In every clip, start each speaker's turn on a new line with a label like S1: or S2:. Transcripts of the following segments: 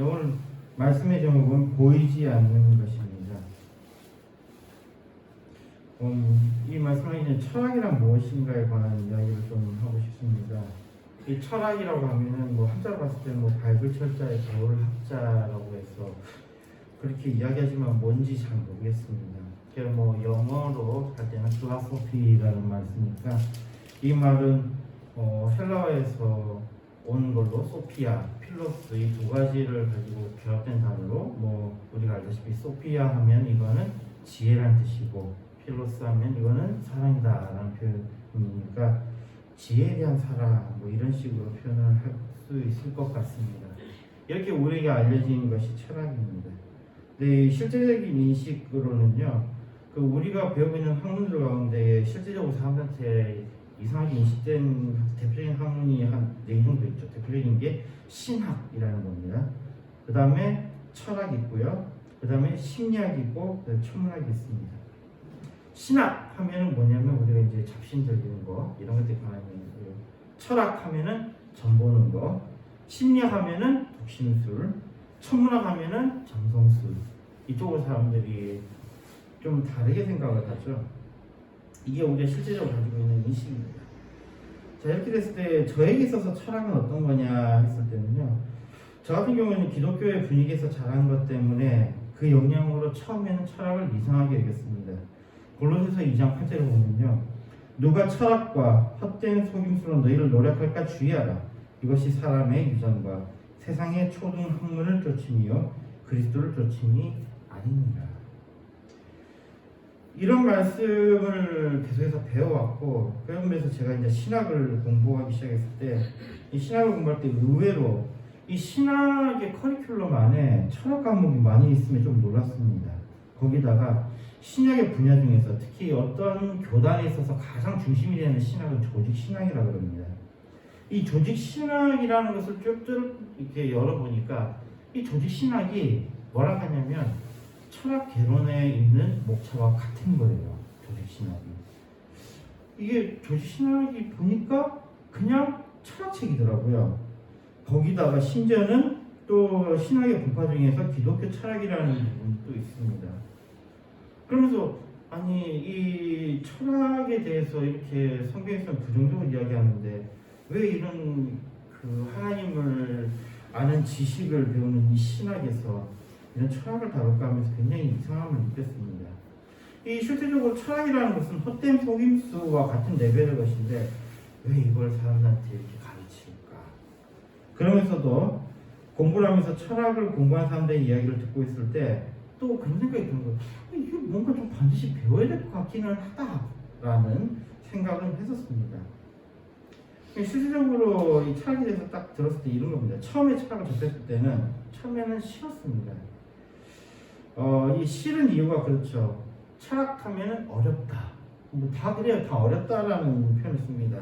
S1: 오늘 말씀의 제목은 보이지 않는 것입니다. 이 말씀하기 전에 철학이란 무엇인가에 관한 이야기를 좀 하고 싶습니다. 이 철학이라고 하면은 한자로 봤을 때는 밝을 철자에 겨울 학자라고 해서 그렇게 이야기하지만 뭔지 잘 모르겠습니다. 영어로 할 때는 philosophy라는 말 쓰니까 이 말은 헬라어에서 온 걸로 소피아, 필로스 이 두 가지를 가지고 결합된 단어로 우리가 알다시피 소피아 하면 이거는 지혜란 뜻이고 필로스 하면 이거는 사랑이다라는 표현이니까 지혜에 대한 사랑 이런 식으로 표현을 할 수 있을 것 같습니다. 이렇게 우리에게 알려진 것이 철학입니다. 네, 실제적인 인식으로는요, 우리가 배우고 있는 학문들 가운데 실제적으로 사람들한테 이상하게 인식된 대표적인 학문이 한 4개 정도 있죠. 대표적인 게 신학이라는 겁니다. 그 다음에 철학이 있고요. 그 다음에 심리학이 있고, 그 다음에 천문학이 있습니다. 신학 하면은 뭐냐면 우리가 이제 잡신 들리는 거 이런 것들이 관한 거고요. 철학 하면은 점 보는 거, 심리학 하면은 독심술, 천문학 하면은 점성술. 이쪽으로 사람들이 좀 다르게 생각을 하죠. 이게 우리가 실제적으로 가지고 있는 인식입니다. 자, 이렇게 됐을 때 저에게 있어서 철학은 어떤 거냐 했을 때는요, 저 같은 경우에는 기독교의 분위기에서 자란 것 때문에 그 영향으로 처음에는 철학을 이상하게 여겼습니다. 골로새서 2장 8절을 보면요, 누가 철학과 헛된 속임수로 너희를 노력할까 주의하라. 이것이 사람의 유전과 세상의 초등 학문을 쫓음이요 그리스도를 쫓음이 아니니라. 이런 말씀을 계속해서 배워왔고, 그러면서 제가 이제 신학을 공부하기 시작했을 때, 이 신학을 공부할 때 의외로 이 신학의 커리큘럼 안에 철학 과목이 많이 있으면 좀 놀랐습니다. 거기다가 신학의 분야 중에서 특히 어떤 교단에 있어서 가장 중심이 되는 신학은 조직 신학이라고 합니다. 이 조직 신학이라는 것을 쭉 이렇게 열어보니까 이 조직 신학이 뭐라고 하냐면 철학 개론에 있는 목차와 같은 거예요. 조직 신학이. 이게 조직 신학이 보니까 그냥 철학책이더라고요. 거기다가 심지어는 또 신학의 분파 중에서 기독교 철학이라는 부분도 있습니다. 그러면서 아니 이 철학에 대해서 이렇게 성경에서는 부정적으로 이야기하는데 왜 이런 하나님을 아는 지식을 배우는 이 신학에서 이런 철학을 다룰까 하면서 굉장히 이상함을 느꼈습니다. 이 실제적으로 철학이라는 것은 헛된 속임수와 같은 레벨의 것인데 왜 이걸 사람들한테 이렇게 가르칠까? 그러면서도 공부를 하면서 철학을 공부한 사람들의 이야기를 듣고 있을 때 또 그런 생각이 드는 거예요. 이게 뭔가 좀 반드시 배워야 될 것 같기는 하다라는 생각을 했었습니다. 실질적으로 이 철학에 대해서 딱 들었을 때 이런 겁니다. 처음에 철학을 접했을 때는 처음에는 싫었습니다. 이 싫은 이유가 그렇죠. 철학하면은 어렵다. 다 그래요. 다 어렵다라는 표현을 씁니다.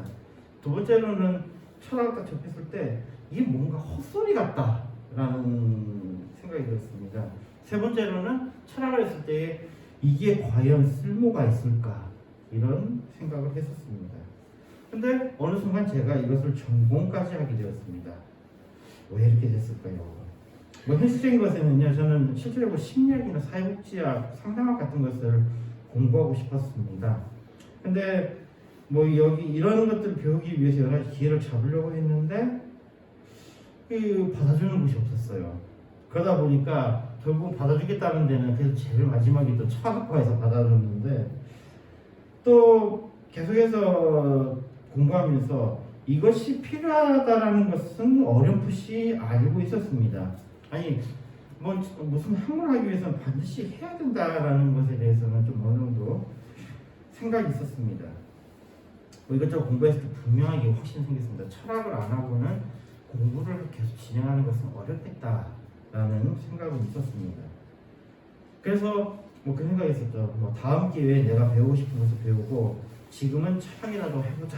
S1: 두 번째로는 철학을 딱 접했을 때 이게 뭔가 헛소리 같다라는 생각이 들었습니다. 세 번째로는 철학을 했을 때 이게 과연 쓸모가 있을까 이런 생각을 했었습니다. 근데 어느 순간 제가 이것을 전공까지 하게 되었습니다. 왜 이렇게 됐을까요? 현실적인 것에는요, 저는 실제로 심리학이나 사회복지학, 상담학 같은 것을 공부하고 싶었습니다. 근데 여기 이런 것들을 배우기 위해서 여러 가지 기회를 잡으려고 했는데 받아주는 곳이 없었어요. 그러다 보니까 결국 받아주겠다는 데는 그래서 제일 마지막에 또 철학과에서 받아줬는데 또 계속해서 공부하면서 이것이 필요하다라는 것은 어렴풋이 알고 있었습니다. 아니 무슨 학문을 하기 위해서는 반드시 해야 된다라는 것에 대해서는 좀 어느 정도 생각이 있었습니다. 이것저것 공부했을 때 분명하게 확신이 생겼습니다. 철학을 안 하고는 공부를 계속 진행하는 것은 어렵겠다라는 생각은 있었습니다. 그래서 그 생각이 있었죠. 다음 기회에 내가 배우고 싶은 것을 배우고 지금은 철학이라도 해보자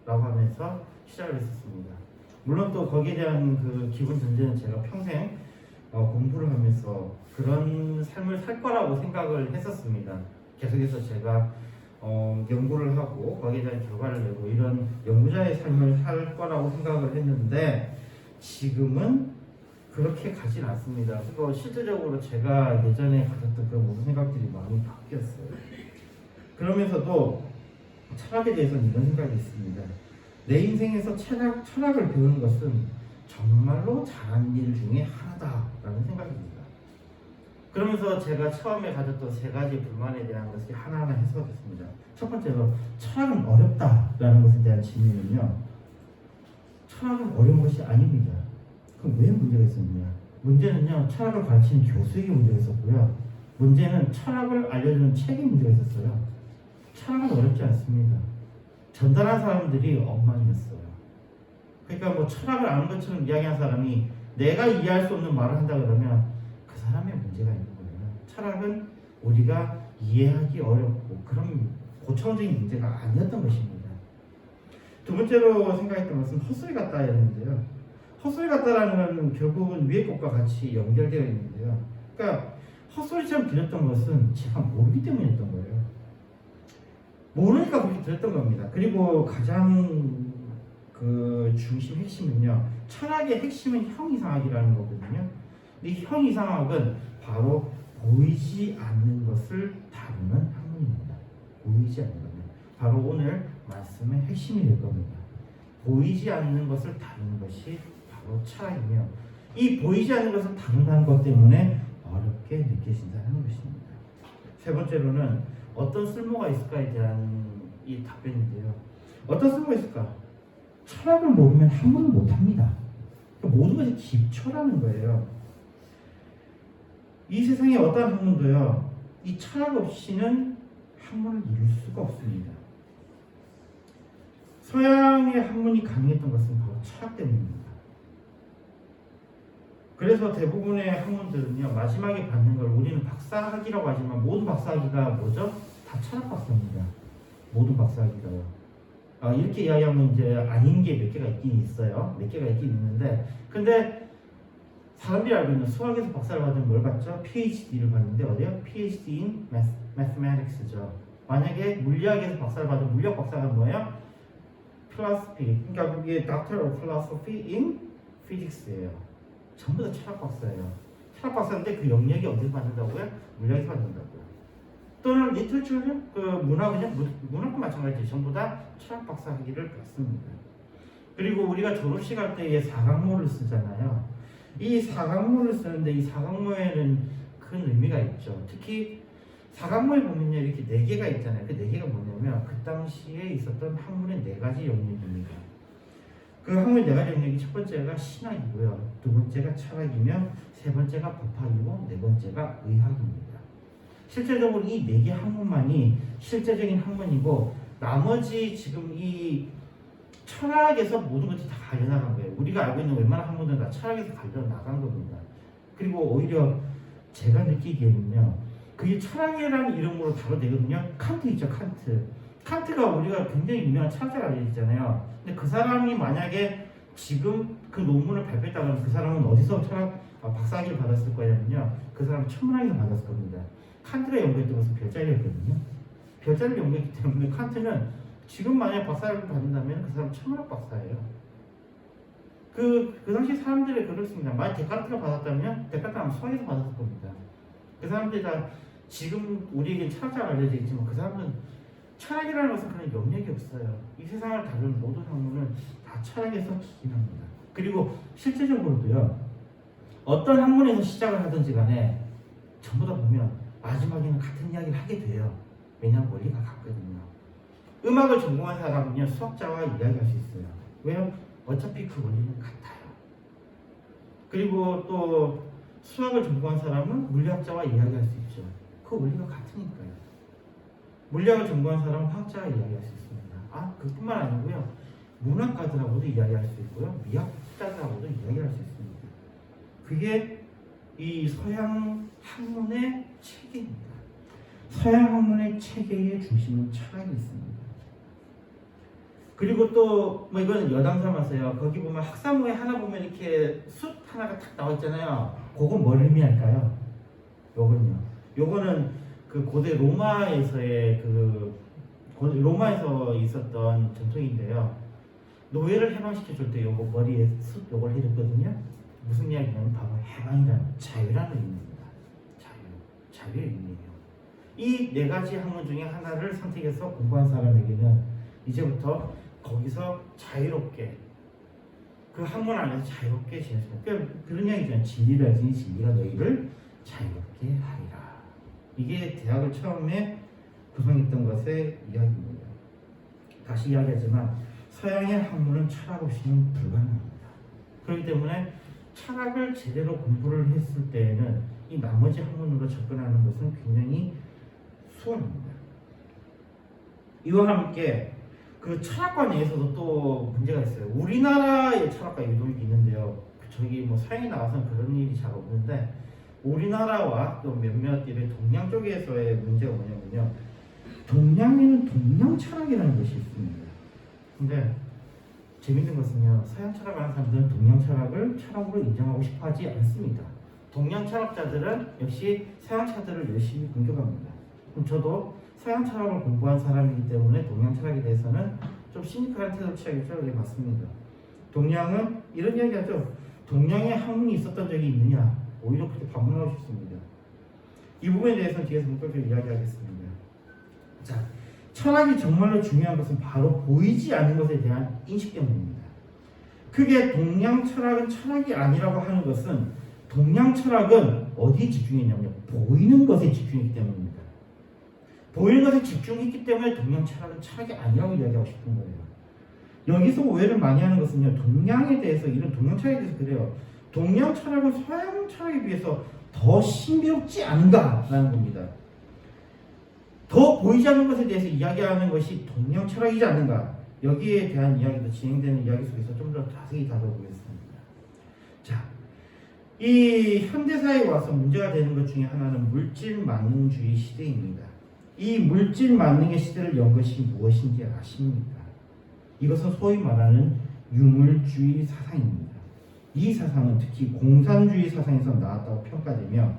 S1: 라고 하면서 시작을 했었습니다. 물론 또 거기에 대한 기본 전제는 제가 평생 공부를 하면서 그런 삶을 살 거라고 생각을 했었습니다. 계속해서 제가 연구를 하고 거기에 대한 결과를 내고 이런 연구자의 삶을 살 거라고 생각을 했는데 지금은 그렇게 가진 않습니다. 그리고 실질적으로 제가 예전에 가졌던 그 모든 생각들이 많이 바뀌었어요. 그러면서도 철학에 대해서는 이런 생각이 있습니다. 내 인생에서 철학을 배우는 것은 정말로 잘한 일 중에 하나다라는 생각입니다. 그러면서 제가 처음에 가졌던 세 가지 불만에 대한 것이 하나하나 해소됐습니다. 첫 번째로 철학은 어렵다라는 것에 대한 질문은요. 철학은 어려운 것이 아닙니다. 그럼 왜 문제가 있었느냐? 문제는요. 철학을 가르치는 교수에게 문제가 있었고요. 문제는 철학을 알려주는 책에 문제가 있었어요. 철학은 어렵지 않습니다. 전달한 사람들이 엉망이었어요. 그러니까 뭐 철학을 아는 것처럼 이야기한 사람이 내가 이해할 수 없는 말을 한다 그러면 그 사람의 문제가 있는 거예요. 철학은 우리가 이해하기 어렵고 그런 고차원적인 문제가 아니었던 것입니다. 두 번째로 생각했던 것은 헛소리 같다였는데요. 헛소리 같다라는 건 결국은 위의 것과 같이 연결되어 있는데요. 그러니까 헛소리처럼 들렸던 것은 제가 모르기 때문이었던 거예요. 모르니까 그렇게 들었던 겁니다. 그리고 가장 그 중심 핵심은요. 철학의 핵심은 형이상학이라는 거거든요. 이 형이상학은 바로 보이지 않는 것을 다루는 학문입니다. 보이지 않는 것은 바로 오늘 말씀의 핵심이 될 겁니다. 보이지 않는 것을 다루는 것이 바로 철학이며 이 보이지 않는 것을 다룬다는 것 때문에 어렵게 느껴진다는 것입니다. 세 번째로는 어떤 쓸모가 있을까에 대한 이 답변인데요. 어떤 쓸모가 있을까? 철학을 모르면 학문을 못합니다. 모든 것이 기초라는 거예요. 이 세상에 어떤 학문도요. 이 철학 없이는 학문을 이룰 수가 없습니다. 서양의 학문이 가능했던 것은 바로 철학 때문입니다. 그래서 대부분의 학문들은요. 마지막에 받는 걸 우리는 박사학위라고 하지만 모든 박사학위가 뭐죠? 다 철학 박사입니다. 모든 박사학위가요. 이렇게 이야기하면 이제 아닌 게 몇 개가 있긴 있어요. 몇 개가 있긴 있는데 근데 사람들이 알고 있는 수학에서 박사를 받으면 뭘 받죠? PhD를 받는데 어디요? PhD in Mathematics죠. 만약에 물리학에서 박사를 받으면 물리학 박사가 뭐예요? Philosophy. 그러니까 그게 Doctor of Philosophy in Physics예요. 전부 다 철학 박사예요. 철학 박사인데 그 영역이 어디서 받는다고요? 물리학에서 받는다고요. 또는 리터처죠? 그 문학은요? 문학도 마찬가지죠. 전부 다 철학 박사 학위를 받습니다. 그리고 우리가 졸업식 할 때에 사강모를 쓰잖아요. 이 사강모를 쓰는데 이 사강모에는 큰 의미가 있죠. 특히 사강모에 보면요. 이렇게 4개가 있잖아요. 그 4개가 뭐냐면 그 당시에 있었던 학문의 4가지 영역입니다. 그 학문의 4가지 영역이 첫 번째가 신학이고요. 두 번째가 철학이며 세 번째가 법학이고 네 번째가 의학입니다. 실제적으로 이 4개 학문만이 실제적인 학문이고 나머지 지금 이 철학에서 모든 것이 다 갈려나간 거예요. 우리가 알고 있는 웬만한 학문들은 다 철학에서 갈려나간 겁니다. 그리고 오히려 제가 느끼기에는요. 그게 철학이라는 이름으로 바로 되거든요. 칸트 있죠. 칸트가 우리가 굉장히 유명한 철학자가 되잖아요. 근데 그 사람이 만약에 지금 그 논문을 발표했다면 그 사람은 어디서 철학 박사학위를 받았을 거냐면요. 그 사람은 천문학에서 받았을 겁니다. 칸트가 연구했던 것은 별자리였거든요. 별자리를 연구했기 때문에 칸트는 지금 만약 박사를 받는다면 그 사람 천문학 박사예요. 그 당시 사람들이 그렇습니다. 만약 데카르트가 받았다면 데카르트는 수학에서 받았을 겁니다. 그 사람들이 다 지금 우리에게 철학자가 알려져 있지만 그 사람은 철학이라는 것은 그런 영역이 없어요. 이 세상을 다루는 모든 학문은 다 철학에서 기인합니다. 그리고 실제적으로도요. 어떤 학문에서 시작을 하든지 간에 전부 다 보면 마지막에는 같은 이야기를 하게 돼요. 왜냐하면 원리가 같거든요. 음악을 전공한 사람은요. 수학자와 이야기할 수 있어요. 왜요? 어차피 그 원리는 같아요. 그리고 또 수학을 전공한 사람은 물리학자와 이야기할 수 있죠. 그 원리가 같으니까요. 물리학을 전공한 사람은 화학자와 이야기할 수 있습니다. 그뿐만 아니고요. 문학가들하고도 이야기할 수 있고요. 미학자들하고도 이야기할 수 있습니다. 그게 이 서양 학문의 체계입니다. 서양 학문의 체계의 중심은 철학이 있습니다. 그리고 또 뭐 이거는 여담 삼아서요. 거기 보면 학사모에 하나 보면 이렇게 숫 하나가 탁 나와 있잖아요. 그건 뭘 의미할까요? 요거는 그 고대 로마에서의 로마에서 있었던 전통인데요. 노예를 해방시켜줄 때 요거 머리에 숫 요걸 해줬거든요. 무슨 이야기냐면 바로 해방이라는 자유라는 의미입니다. 자유의 의미예요. 이 네 가지 학문 중에 하나를 선택해서 공부한 사람에게는 이제부터 거기서 자유롭게 그 학문 안에서 자유롭게 지낼 수 있는 그런 이야기잖아요. 진리를 알지니 진리가 너희를 자유롭게 하리라. 이게 대학을 처음에 구성했던 것의 이야기입니다. 다시 이야기하지만 서양의 학문은 철학 없이는 불가능합니다. 그렇기 때문에 철학을 제대로 공부를 했을 때에는 이 나머지 학문으로 접근하는 것은 굉장히 수월합니다. 이와 함께 그 철학과 내에서도 또 문제가 있어요. 우리나라의 철학과 유독이 있는데요. 저기 뭐 서양에 나와서는 그런 일이 잘 없는데 우리나라와 또 몇몇 일의 동양 쪽에서의 문제가 뭐냐면요. 동양에는 동양 철학이라는 것이 있습니다. 근데 재밌는 것은요. 서양 철학을 하는 사람들은 동양 철학을 철학으로 인정하고 싶어 하지 않습니다. 동양 철학자들은 역시 서양 철학들을 열심히 공격합니다. 그럼 저도 서양 철학을 공부한 사람이기 때문에 동양 철학에 대해서는 좀 시니컬한 태도를 취하겠죠. 네, 맞습니다. 동양은 이런 이야기하죠. 동양에 학문이 있었던 적이 있느냐? 오히려 그렇게 반문하고 싶습니다. 이 부분에 대해서는 뒤에서 본격적으로 이야기하겠습니다. 자, 철학이 정말로 중요한 것은 바로 보이지 않는 것에 대한 인식 때문입니다. 크게 동양 철학은 철학이 아니라고 하는 것은 동양 철학은 어디에 집중했냐면요. 보이는 것에 집중했기 때문입니다. 보이는 것에 집중했기 때문에 동양 철학은 철학이 아니라고 이야기하고 싶은 거예요. 여기서 오해를 많이 하는 것은요. 동양에 대해서 이런 동양 철학에 대해서 그래요. 동양 철학은 서양 철학에 비해서 더 신비롭지 않은가라는 겁니다. 더 보이지 않는 것에 대해서 이야기하는 것이 동양 철학이지 않는가. 여기에 대한 이야기도 진행되는 이야기 속에서 좀 더 자세히 다뤄보겠습니다. 자, 이 현대사에 와서 문제가 되는 것 중에 하나는 물질 만능주의 시대입니다. 이 물질 만능의 시대를 연 것이 무엇인지 아십니까? 이것은 소위 말하는 유물주의 사상입니다. 이 사상은 특히 공산주의 사상에서 나왔다고 평가되며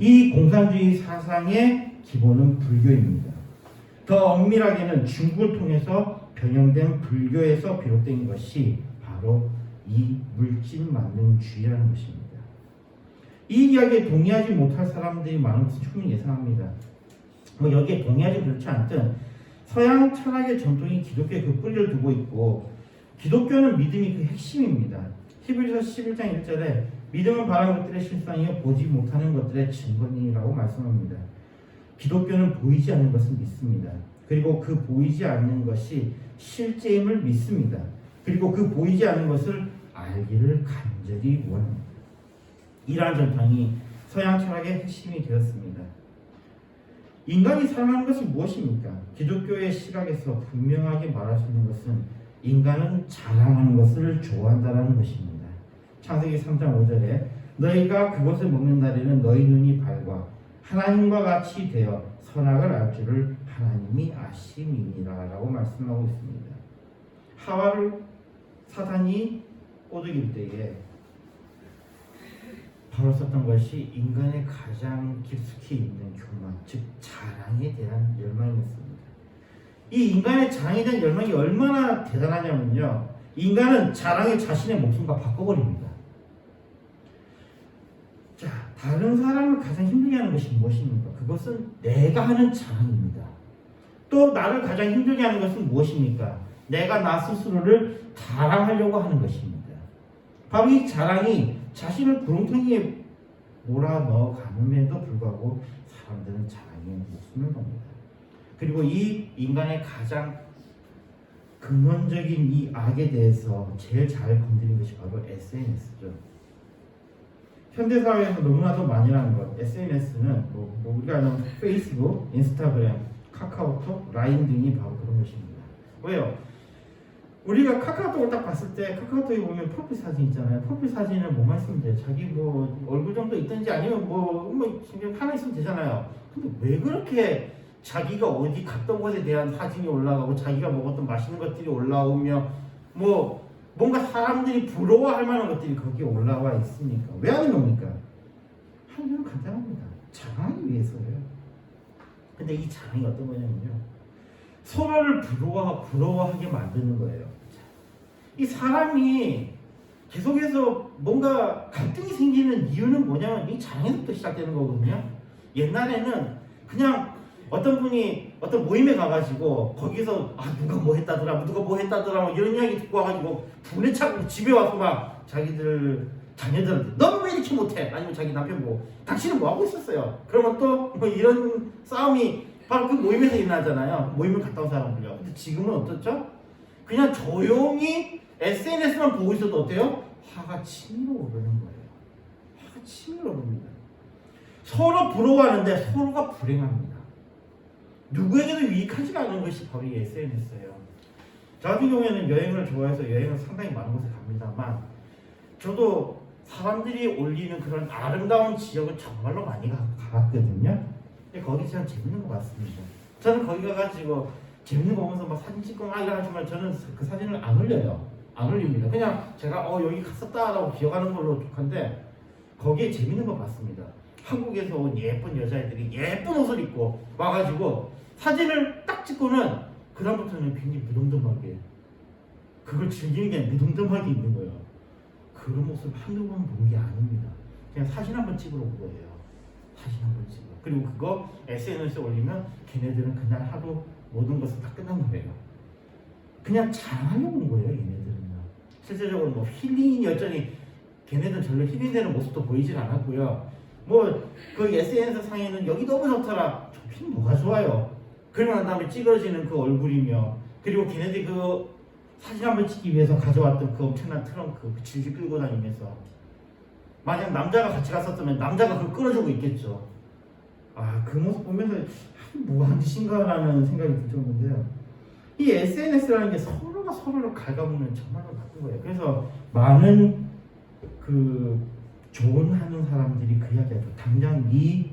S1: 이 공산주의 사상의 기본은 불교입니다. 더 엄밀하게는 중국을 통해서 변형된 불교에서 비롯된 것이 바로 이 물질만능주의라는 것입니다. 이 이야기에 동의하지 못할 사람들이 많은 것은 충분히 예상합니다. 뭐 여기에 동의하지 그렇지 않든 서양 철학의 전통이 기독교에 그 뿌리를 두고 있고 기독교는 믿음이 그 핵심입니다. 히브리서 11장 1절에 믿음은 바라는 것들의 실상이요 보지 못하는 것들의 증거니라고 말씀합니다. 기독교는 보이지 않는 것을 믿습니다. 그리고 그 보이지 않는 것이 실제임을 믿습니다. 그리고 그 보이지 않는 것을 알기를 간절히 원합니다. 이러한 전통이 서양 철학의 핵심이 되었습니다. 인간이 사랑하는 것이 무엇입니까? 기독교의 시각에서 분명하게 말할 수 있는 것은 인간은 자랑하는 것을 좋아한다는 것입니다. 창세기 3장 5절에 너희가 그것을 먹는 날에는 너희 눈이 밝아 하나님과 같이 되어 선악을 알 줄을 하나님이 아심이니라 라고 말씀하고 있습니다. 하와를 사단이 꼬드길 때에 바로 썼던 것이 인간의 가장 깊숙이 있는 교만, 즉 자랑에 대한 열망이었습니다. 이 인간의 자랑에 대한 열망이 얼마나 대단하냐면요. 인간은 자랑에 자신의 목숨과 바꿔버립니다. 자, 다른 사람을 가장 힘들게 하는 것이 무엇입니까? 그것은 내가 하는 자랑입니다. 또 나를 가장 힘들게 하는 것은 무엇입니까? 내가 나 스스로를 자랑하려고 하는 것입니다. 바로 이 자랑이 자신을 구렁텅이에 몰아넣어 가는데도 불구하고 사람들은 자랑에 목숨을 겁니다. 그리고 이 인간의 가장 근원적인 이 악에 대해서 제일 잘 건드린 것이 바로 SNS죠. 현대사회에서 너무나도 많이 하는 것, SNS는 우리가 아는 페이스북, 인스타그램, 카카오톡, 라인 등이 바로 그런 것입니다. 왜요? 우리가 카카오톡을 딱 봤을 때 카카오톡에 보면 프로필 사진 있잖아요. 프로필 사진을 뭐만 쓰면 돼요. 자기 뭐 얼굴 정도 있든지 아니면 뭐 하나 있으면 되잖아요. 근데 왜 그렇게 자기가 어디 갔던 곳에 대한 사진이 올라가고 자기가 먹었던 맛있는 것들이 올라오며 뭐 뭔가 사람들이 부러워할 만한 것들이 거기에 올라와 있습니까? 왜 하는 겁니까? 하는 이유는 간단합니다. 자랑하기 위해서예요. 근데 이 자랑이 어떤 거냐면요. 서로를 부러워하게 만드는 거예요. 이 사람이 계속해서 뭔가 갈등이 생기는 이유는 뭐냐면 이 자랑에서부터 시작되는 거거든요. 옛날에는 그냥 어떤 분이 어떤 모임에 가가지고 거기서 누가 뭐 했다더라 누가 뭐 했다더라 뭐 이런 이야기 듣고 와가지고 분에 차고 집에 와서 막 자기들 자녀들한테 너는 왜 이렇게 못해? 아니면 자기 남편 보고 당신은 뭐 하고 있었어요? 그러면 또 뭐 이런 싸움이 바로 그 모임에서 일어나잖아요. 모임을 갔다 온 사람들요. 근데 지금은 어떻죠? 그냥 조용히 SNS만 보고 있어도 어때요? 화가 치밀어 오르는 거예요. 화가 치밀어 오릅니다. 서로 부러워하는데 서로가 불행합니다. 누구에게도 유익하지가 않은 것이 바로 이 SNS예요. 저 같은 경우에는 여행을 좋아해서 여행을 상당히 많은 곳에 갑니다만 저도 사람들이 올리는 그런 아름다운 지역을 정말로 많이 가봤거든요. 근데 거기 진짜 재밌는 것 같습니다. 저는 거기 가가지고 재밌는 거 보면서 막 사진 찍고 막 이러지만 저는 그 사진을 안 올려요. 안 올립니다. 그냥 제가 여기 갔었다라고 기억하는 걸로 족한데 거기에 재밌는 거 봤습니다. 한국에서 온 예쁜 여자애들이 예쁜 옷을 입고 와가지고 사진을 딱 찍고는 그 다음부터는 굉장히 무덤덤하게 그걸 즐기는 게 무덤덤하게 있는 거예요. 그런 모습 한두 번 본 게 아닙니다. 그냥 사진 한번 찍으러 온 거예요. 사진 한번 찍어. 그리고 그거 SNS에 올리면 걔네들은 그날 하루 모든 것은 다 끝난 거예요. 그냥 자랑하려고 온 거예요. 얘네들은요. 실제적으로 뭐 힐링 여전히 걔네들은 절로 힐링되는 모습도 보이질 않았고요. 뭐 그 SNS 상에는 여기 너무 좋더라. 좋긴 뭐가 좋아요. 그러고 난 다음에 찌그러지는 그 얼굴이며 그리고 걔네들이 그 사진 한번 찍기 위해서 가져왔던 그 엄청난 트렁크 그 질질 끌고 다니면서 만약 남자가 같이 갔었다면 남자가 그걸 끌어주고 있겠죠. 그 모습 보면서 뭐 하는 짓인가라는 생각이 들 정도인데요. 이 SNS라는 게 서로가 서로를 갉아먹는 정말로 나쁜 거예요. 그래서 많은 그 조언하는 사람들이 그 이야기하죠. 당장 네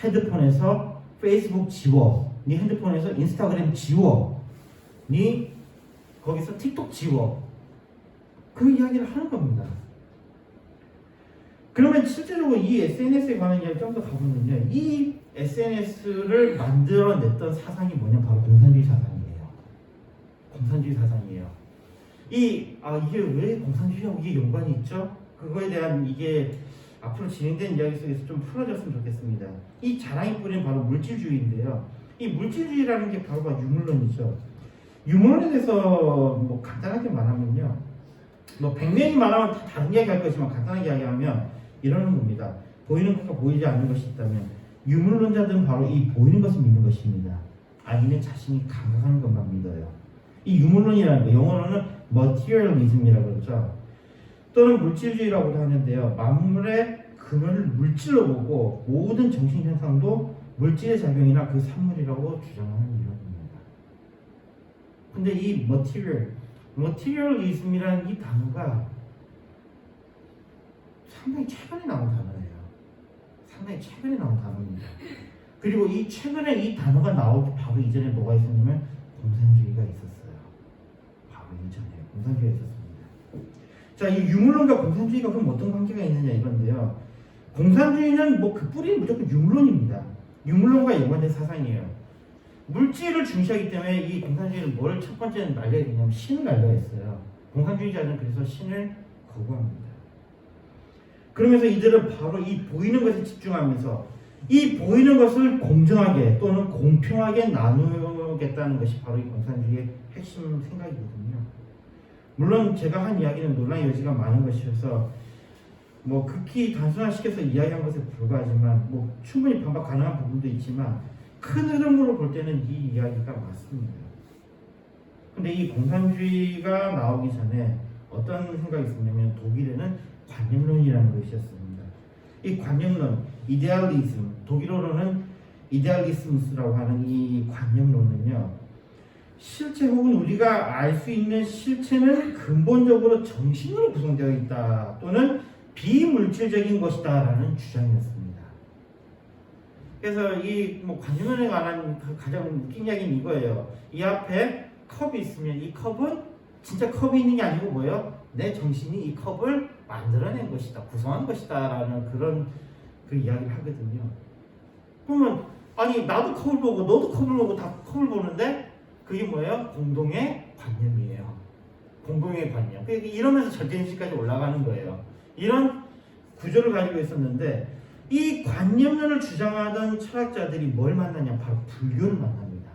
S1: 헤드폰에서 페이스북 지워, 네 핸드폰에서 인스타그램 지워, 네 거기서 틱톡 지워. 그 이야기를 하는 겁니다. 그러면 실제적으로 이 SNS에 관한 이야기 좀 더 가보면요. 이 SNS를 만들어냈던 사상이 뭐냐? 바로 공산주의 사상이에요. 공산주의 사상이에요. 이게 왜 공산주의하고 이게 연관이 있죠? 그거에 대한 이게 앞으로 진행된 이야기 속에서 좀 풀어졌으면 좋겠습니다. 이 자랑이 뿌리는 바로 물질주의인데요. 이 물질주의라는 게 바로 유물론이죠. 유물론에 대해서 뭐 간단하게 말하면요. 뭐 100명이 말하면 다 다른 이야기 할 것이지만 간단하게 이야기하면 이러는 겁니다. 보이는 것과 보이지 않는 것이 있다면 유물론자들은 바로 이 보이는 것을 믿는 것입니다. 아니면 자신이 감각하는 것만 믿어요. 이 유물론이라는 거 영어로는 materialism이라고 그러죠. 또는 물질주의라고도 하는데요. 만물의 근원을 물질로 보고 모든 정신 현상도 물질의 작용이나 그 산물이라고 주장하는 이론입니다. 근데 이 materialism이라는 이 단어가 상당히 최근에 나온 단어예요. 상당히 최근에 나온 단어입니다. 그리고 이 최근에 이 단어가 나오기 바로 이전에 뭐가 있었냐면 공산주의가 있었어요. 바로 이전에 공산주의가 있었습니다. 자, 이 유물론과 공산주의가 그럼 어떤 관계가 있느냐 이건데요. 공산주의는 뭐 그 뿌리는 무조건 유물론입니다. 유물론과 연관된 사상이에요. 물질을 중시하기 때문에 이 공산주의는 뭘 첫 번째는 날려야 되냐면 신을 날려야 했어요. 공산주의자는 그래서 신을 거부합니다. 그러면서 이들은 바로 이 보이는 것에 집중하면서 이 보이는 것을 공정하게 또는 공평하게 나누겠다는 것이 바로 이 공산주의의 핵심 생각이거든요. 물론 제가 한 이야기는 논란의 여지가 많은 것이어서 뭐 극히 단순화시켜서 이야기한 것에 불과하지만 뭐 충분히 반박 가능한 부분도 있지만 큰 흐름으로 볼 때는 이 이야기가 맞습니다. 근데 이 공산주의가 나오기 전에 어떤 생각이 있었냐면 독일에는 관념론이라는 것이 있었습니다. 이 관념론, 이데알리즘, 독일어로는 이데알리스무스라고 하는 이 관념론은요. 실체 혹은 우리가 알 수 있는 실체는 근본적으로 정신으로 구성되어 있다 또는 비물질적인 것이다 라는 주장이었습니다. 그래서 이 뭐 관념론에 관한 가장 웃긴 이야기는 이거예요. 이 앞에 컵이 있으면 이 컵은 진짜 컵이 있는 게 아니고 뭐예요? 내 정신이 이 컵을 만들어낸 것이다, 구성한 것이다 라는 그런 그 이야기를 하거든요. 그러면 아니 나도 컵을 보고 너도 컵을 보고 다 컵을 보는데 그게 뭐예요? 공동의 관념이에요. 공동의 관념. 그러니까 이러면서 절대인식까지 올라가는 거예요. 이런 구조를 가지고 있었는데 이 관념론을 주장하던 철학자들이 뭘 만나냐? 바로 불교를 만납니다.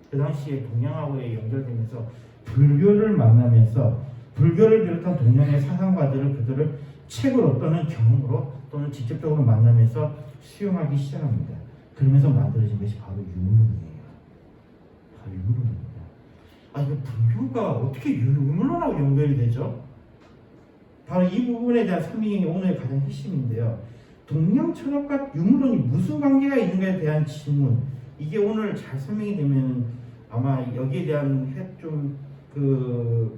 S1: 그 당시에 동양하고의 연결되면서 불교를 만나면서 불교를 비롯한 동양의 사상가들을 그들을 책으로 또는 경험으로 또는 직접적으로 만나면서 수용하기 시작합니다. 그러면서 만들어진 것이 바로 유물론이에요. 바로 유물론입니다. 아, 이거 불교가 어떻게 유물론하고 연결이 되죠? 바로 이 부분에 대한 설명이 오늘의 가장 핵심인데요. 동양 철학과 유물론이 무슨 관계가 있는가에 대한 질문, 이게 오늘 잘 설명이 되면 아마 여기에 대한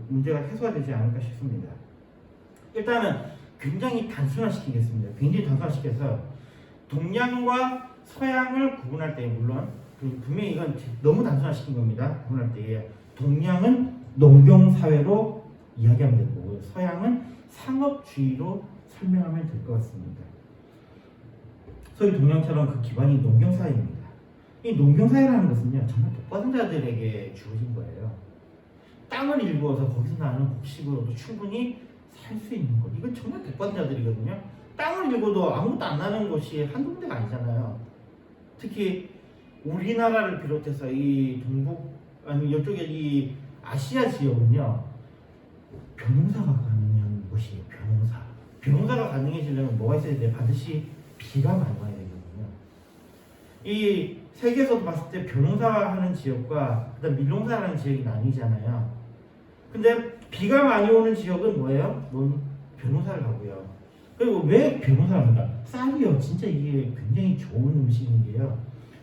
S1: 문제가 해소가 되지 않을까 싶습니다. 일단은 굉장히 단순화시키겠습니다. 굉장히 단순화시켜서 동양과 서양을 구분할 때, 물론 분명히 이건 너무 단순화시킨 겁니다. 구분할 때에 동양은 농경사회로 이야기하면 되는 거고요. 서양은 상업주의로 설명하면 될 것 같습니다. 소위 동양처럼 그 기반이 농경사회입니다. 이 농경사회라는 것은요, 정말 복받은 자들에게 주어진 거예요. 땅을 일구어서 거기서 나는 곡식으로도 충분히 살 수 있는 것. 이건 정말 복받은 자들이거든요. 땅을 일궈도 아무것도 안 나는 곳이 한두 군데가 아니잖아요. 특히 우리나라를 비롯해서 이 동북, 아니 이쪽에 이 아시아 지역은요, 벼농사가 가능한 곳이에요. 벼농사가 가능해지려면 뭐가 있어야 돼요? 반드시 비가 많이 와야 되거든요. 이 세계에서도 봤을 때 벼농사 하는 지역과 그다음 밀농사 하는 지역이 나뉘잖아요. 근데 비가 많이 오는 지역은 뭐예요? 벼농사를 하고요. 그리고 왜 벼농사를 합니까? 쌀이요. 진짜 이게 굉장히 좋은 음식인 게요.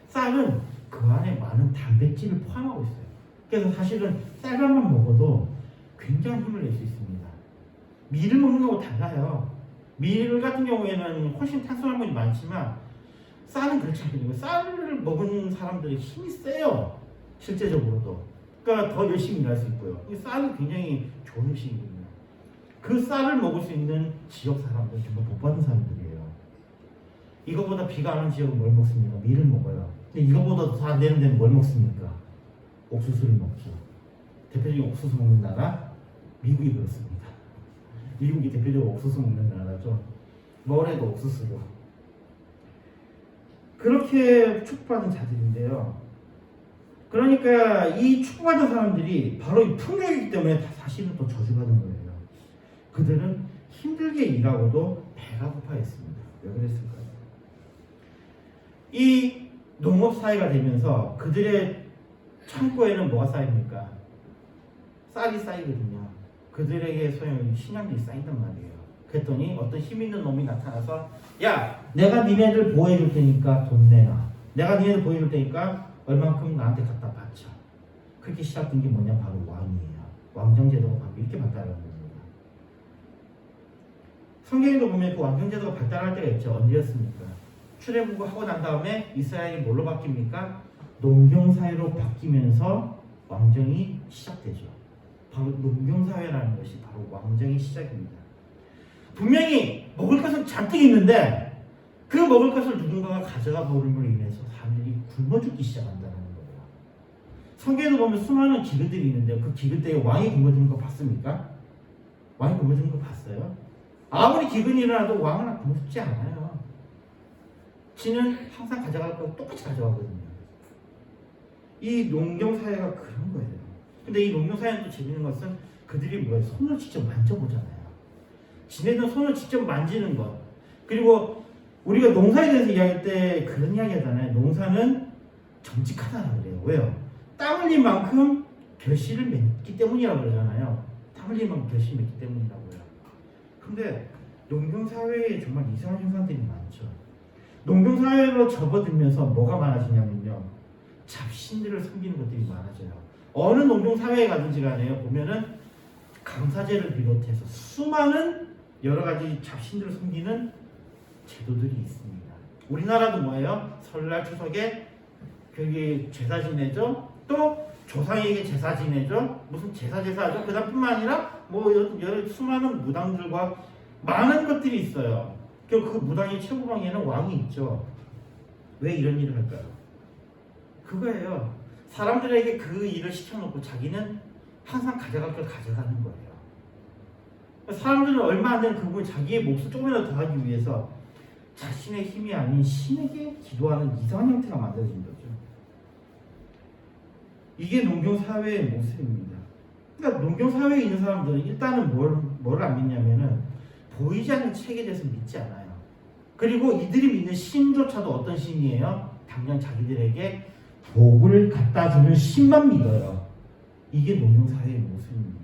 S1: 쌀은 그 안에 많은 단백질을 포함하고 있어요. 그래서 사실은 쌀밥만 먹어도 굉장히 힘을 낼 수 있습니다. 밀을 먹는 거하고 달라요. 밀 같은 경우에는 훨씬 탄수화물이 많지만 쌀은 그렇지 않거든요. 쌀을 먹은 사람들이 힘이 세요. 실제적으로도. 그러니까 더 열심히 일할 수 있고요. 쌀이 굉장히 좋은 음식입니다. 그 쌀을 먹을 수 있는 지역 사람들은 정말 복받은 사람들이에요. 이거보다 비가 안 오는 지역은 뭘 먹습니까? 밀을 먹어요. 근데 이거보다 더 안 되는 데는 뭘 먹습니까? 옥수수를 먹죠. 대표적인 옥수수 먹는 나라? 미국이 그렇습니다. 미국이 대표적으로 옥수수 먹는 나라죠. 뭘 해도 옥수수로. 그렇게 축복받은 자들인데요. 그러니까 이 축복받은 사람들이 바로 이 풍요이기 때문에 사실은 또 저주받은 거예요. 그들은 힘들게 일하고도 배가 고파했습니다. 왜 그랬을까요? 이 농업사회가 되면서 그들의 창고에는 뭐가 쌓입니까? 쌀이 쌓이거든요. 그들에게 소용이 식량들이 쌓인단 말이에요. 그랬더니 어떤 힘 있는 놈이 나타나서 야, 내가 니네들 보호해줄 테니까 돈 내놔. 내가 니네들 보호해줄 테니까 얼만큼 나한테 갖다 바쳐. 그렇게 시작된 게 뭐냐? 바로 왕이에요. 왕정제도가 바로 이렇게 발달하는 겁니다. 성경에도 보면 그 왕정제도가 발달할 때가 있죠. 언제였습니까? 출애굽하고 난 다음에 이스라엘이 뭘로 바뀝니까? 농경사회로 바뀌면서 왕정이 시작되죠. 바로 농경사회라는 것이 바로 왕정의 시작입니다. 분명히 먹을 것은 잔뜩 있는데 그 먹을 것을 누군가가 가져가 버림으로 인해서 사람들이 굶어 죽기 시작한다는 거예요. 성경에도 보면 수많은 기근들이 있는데 그 기근 때에 왕이 굶어 죽는 거 봤습니까? 왕이 굶어 죽는 거 봤어요? 아무리 기근이 일어나도 왕은 굶어 죽지 않아요. 지는 항상 가져갈 거 똑같이 가져가거든요. 이 농경사회가 그런 거예요. 근데 이 농경사회는 또 재밌는 것은 그들이 뭐예요? 손을 직접 만져보잖아요. 지네들 손을 직접 만지는 것. 그리고 우리가 농사에 대해서 이야기할 때 그런 이야기 하잖아요. 농사는 정직하다라고 그래요. 왜요? 땀 흘린 만큼 결실을 맺기 때문이라고 그러잖아요. 땀 흘린 만큼 결실을 맺기 때문이라고요. 근데 농경사회에 정말 이상한 현상들이 많죠. 농경사회로 접어들면서 뭐가 많아지냐면요. 잡신들을 섬기는 것들이 많아져요. 어느 농경사회에 가든지 간에요. 보면은 강사제를 비롯해서 수많은 여러 가지 잡신들을 섬기는 제도들이 있습니다. 우리나라도 뭐예요? 설날 추석에 거기 제사 지내죠. 또 조상에게 제사 지내죠. 무슨 제사하죠. 그다음뿐만 아니라 뭐 여러 수많은 무당들과 많은 것들이 있어요. 그 무당의 최고방에는 왕이 있죠. 왜 이런 일을 할까요? 그거예요. 사람들에게 그 일을 시켜놓고 자기는 항상 가져갈 걸 가져가는 거예요. 사람들은 얼마 안 되는 그분이 자기의 몫을 조금이라도 더 하기 위해서 자신의 힘이 아닌 신에게 기도하는 이상한 형태가 만들어진 거죠. 이게 농경사회의 모습입니다. 그러니까 농경사회에 있는 사람들은 일단은 뭘 안 믿냐면은 보이지 않는 책에 대해서 믿지 않아요. 그리고 이들이 믿는 신조차도 어떤 신이에요? 당장 자기들에게 복을 갖다 주는 신만 믿어요. 이게 농경사회의 모습입니다.